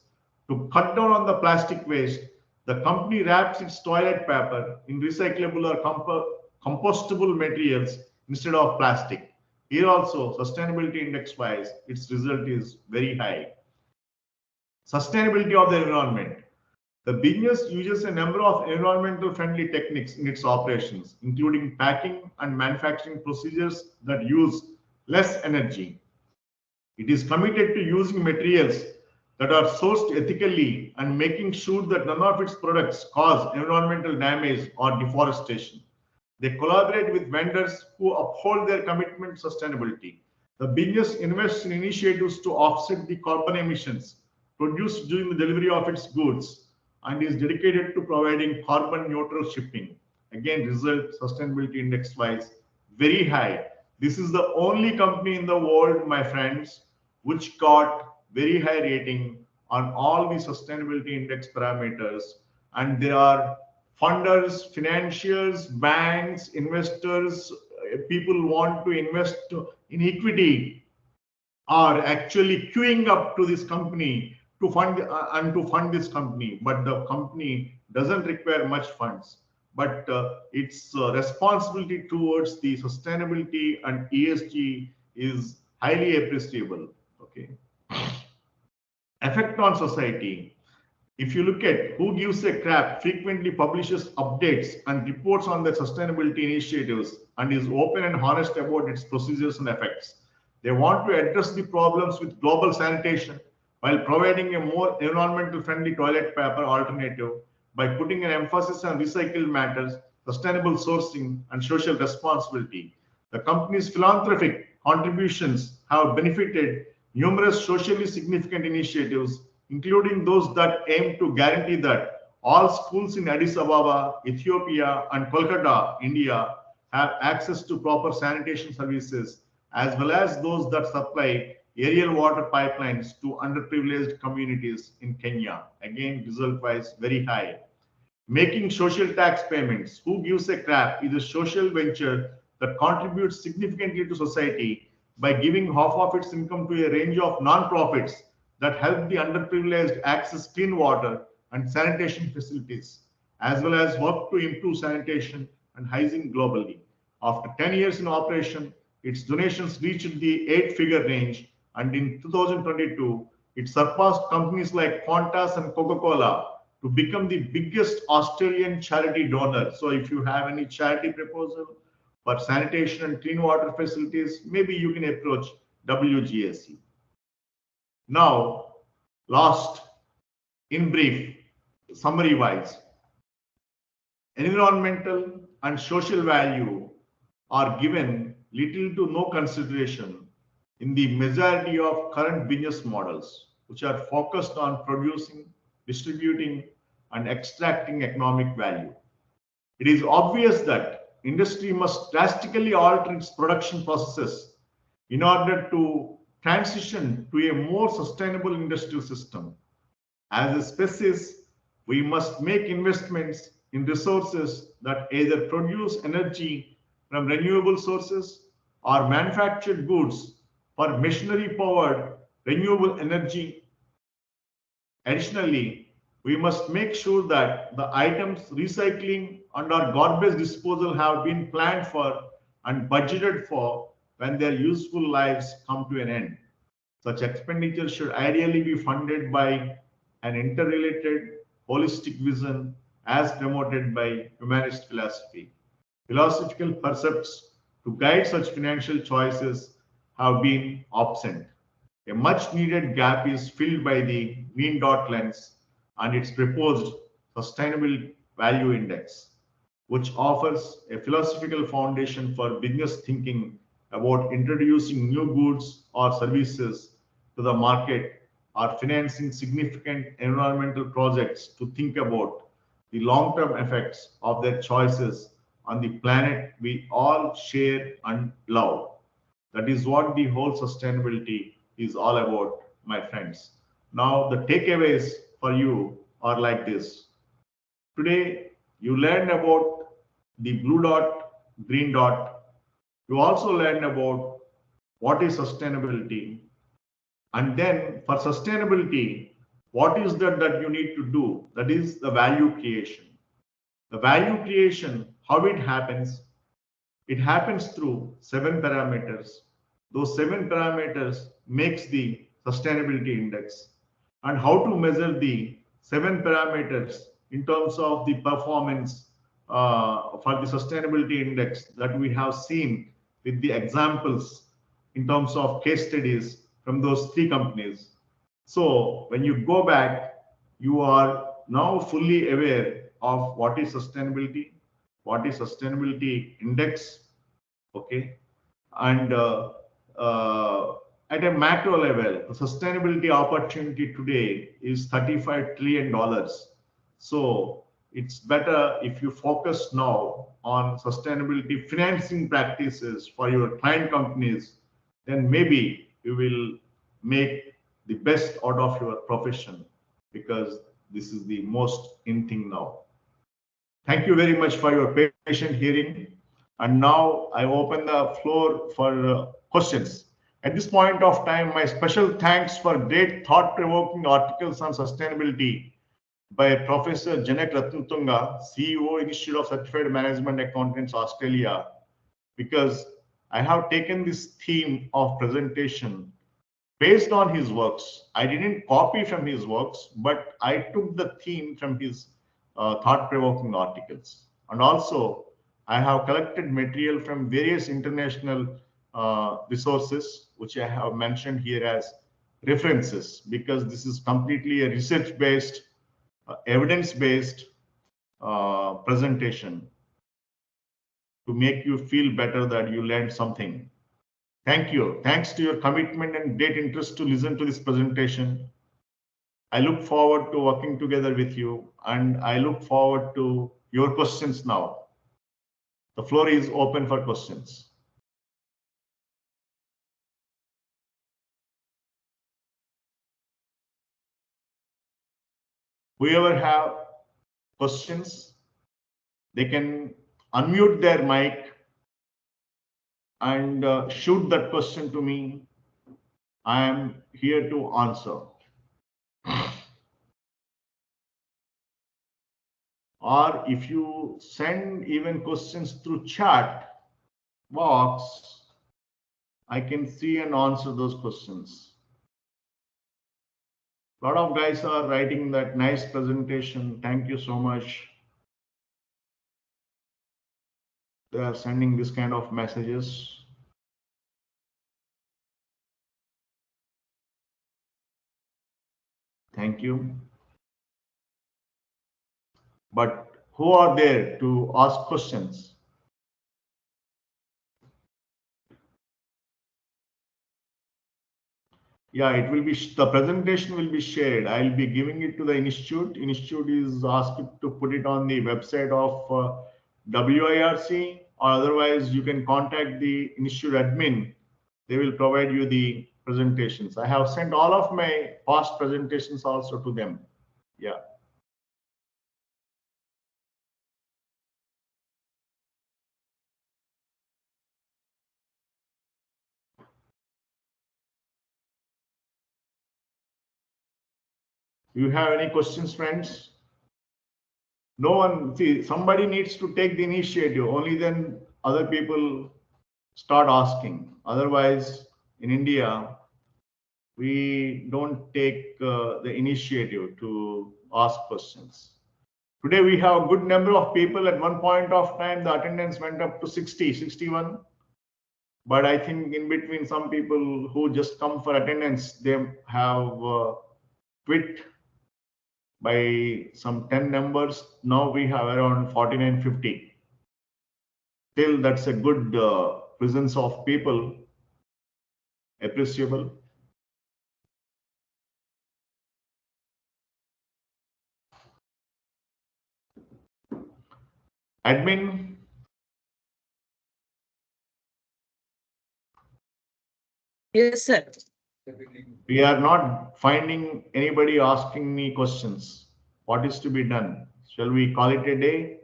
To cut down on the plastic waste, the company wraps its toilet paper in recyclable or compostable materials instead of plastic. Here also, sustainability index wise, its result is very high. Sustainability of the environment. The business uses a number of environmental friendly techniques in its operations, including packing and manufacturing procedures that use less energy. It is committed to using materials that are sourced ethically and making sure that none of its products cause environmental damage or deforestation. They collaborate with vendors who uphold their commitment to sustainability. The business invests in initiatives to offset the carbon emissions produced during the delivery of its goods and is dedicated to providing carbon neutral shipping. Again, result sustainability index wise very high. This is the only company in the world, my friends, which got very high rating on all the sustainability index parameters, and there are funders, financiers, banks, investors, people want to invest in equity are actually queuing up to this company to fund this company, but the company doesn't require much funds, but its responsibility towards the sustainability and ESG is highly appreciable. Okay, effect on society. If you look at Who Gives a Crap frequently publishes updates and reports on their sustainability initiatives and is open and honest about its procedures and effects. They want to address the problems with global sanitation while providing a more environmental friendly toilet paper alternative by putting an emphasis on recycled matters, sustainable sourcing, and social responsibility. The company's philanthropic contributions have benefited numerous socially significant initiatives, including those that aim to guarantee that all schools in Addis Ababa, Ethiopia, and Kolkata, India, have access to proper sanitation services, as well as those that supply aerial water pipelines to underprivileged communities in Kenya. Again, result-wise, very high. Making social tax payments. Who Gives a Crap is a social venture that contributes significantly to society by giving half of its income to a range of non-profits that help the underprivileged access clean water and sanitation facilities, as well as work to improve sanitation and hygiene globally. After 10 years in operation, its donations reached the 8-figure range, and in 2022, it surpassed companies like Qantas and Coca-Cola to become the biggest Australian charity donor. So if you have any charity proposal for sanitation and clean water facilities, maybe you can approach WGSC. Now, last, in brief, summary wise, environmental and social value are given little to no consideration in the majority of current business models, which are focused on producing, distributing, and extracting economic value. It is obvious that industry must drastically alter its production processes in order to transition to a more sustainable industrial system. As a species, we must make investments in resources that either produce energy from renewable sources or manufactured goods for machinery-powered renewable energy. Additionally, we must make sure that the items recycling and or garbage disposal have been planned for and budgeted for when their useful lives come to an end. Such expenditure should ideally be funded by an interrelated, holistic vision as promoted by humanist philosophy. Philosophical precepts to guide such financial choices have been absent. A much needed gap is filled by the Green Dot Lens and its proposed Sustainable Value Index, which offers a philosophical foundation for business thinking about introducing new goods or services to the market or financing significant environmental projects to think about the long-term effects of their choices on the planet we all share and love. That is what the whole sustainability is all about, my friends. Now, the takeaways for you are like this. Today, you learned about the blue dot, green dot. You also learned about what is sustainability. And then for sustainability, what is that you need to do? That is the value creation. The value creation, how it happens through 7 parameters. Those 7 parameters makes the sustainability index. And how to measure the 7 parameters in terms of the performance for the sustainability index that we have seen with the examples in terms of case studies from those 3 companies. So when you go back, you are now fully aware of what is sustainability index, okay, and at a macro level, the sustainability opportunity today is $35 trillion. So it's better if you focus now on sustainability financing practices for your client companies, then maybe you will make the best out of your profession, because this is the most in thing now. Thank you very much for your patient hearing. And now I open the floor for questions. At this point of time, my special thanks for great thought-provoking articles on sustainability by Professor Janak Ratnatunga, CEO, Institute of Certified Management Accountants, Australia, because I have taken this theme of presentation based on his works. I didn't copy from his works, but I took the theme from his thought-provoking articles. And also, I have collected material from various international resources, which I have mentioned here as references, because this is completely a research-based, evidence-based presentation to make you feel better that you learned something. Thank you. Thanks to your commitment and great interest to listen to this presentation. I look forward to working together with you, and I look forward to your questions now. The floor is open for questions. Whoever have questions, they can unmute their mic and shoot that question to me. I am here to answer. Or if you send even questions through chat box, I can see and answer those questions. A lot of guys are writing that nice presentation. Thank you so much. They are sending this kind of messages. Thank you. But who are there to ask questions? Yeah, it will be, the presentation will be shared. I'll be giving it to the institute. Institute is asked to put it on the website of WIRC, or otherwise you can contact the institute admin. They will provide you the presentations. I have sent all of my past presentations also to them. Yeah. Do you have any questions, friends? No one, see, somebody needs to take the initiative. Only then other people start asking. Otherwise, in India, we don't take the initiative to ask questions. Today, we have a good number of people. At one point of time, the attendance went up to 60, 61. But I think in between, some people who just come for attendance, they have quit by some 10 numbers. Now we have around 49, 50. Still, that's a good presence of people, appreciable. Admin. Yes, sir. We are not finding anybody asking me questions. What is to be done? Shall we call it a day?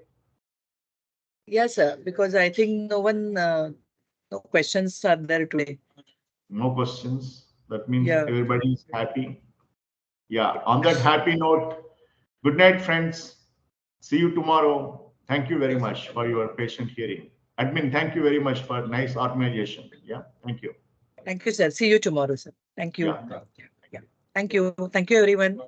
Yes, sir, because I think no questions are there today. No questions. That means Yeah. everybody is happy. Yeah, on that happy note, good night, friends. See you tomorrow. Thank you very much for your patient hearing. Admin, thank you very much for nice organization. Yeah, thank you. Thank you, sir. See you tomorrow, sir. Thank you. Yeah. Yeah. Thank you. Thank you, everyone.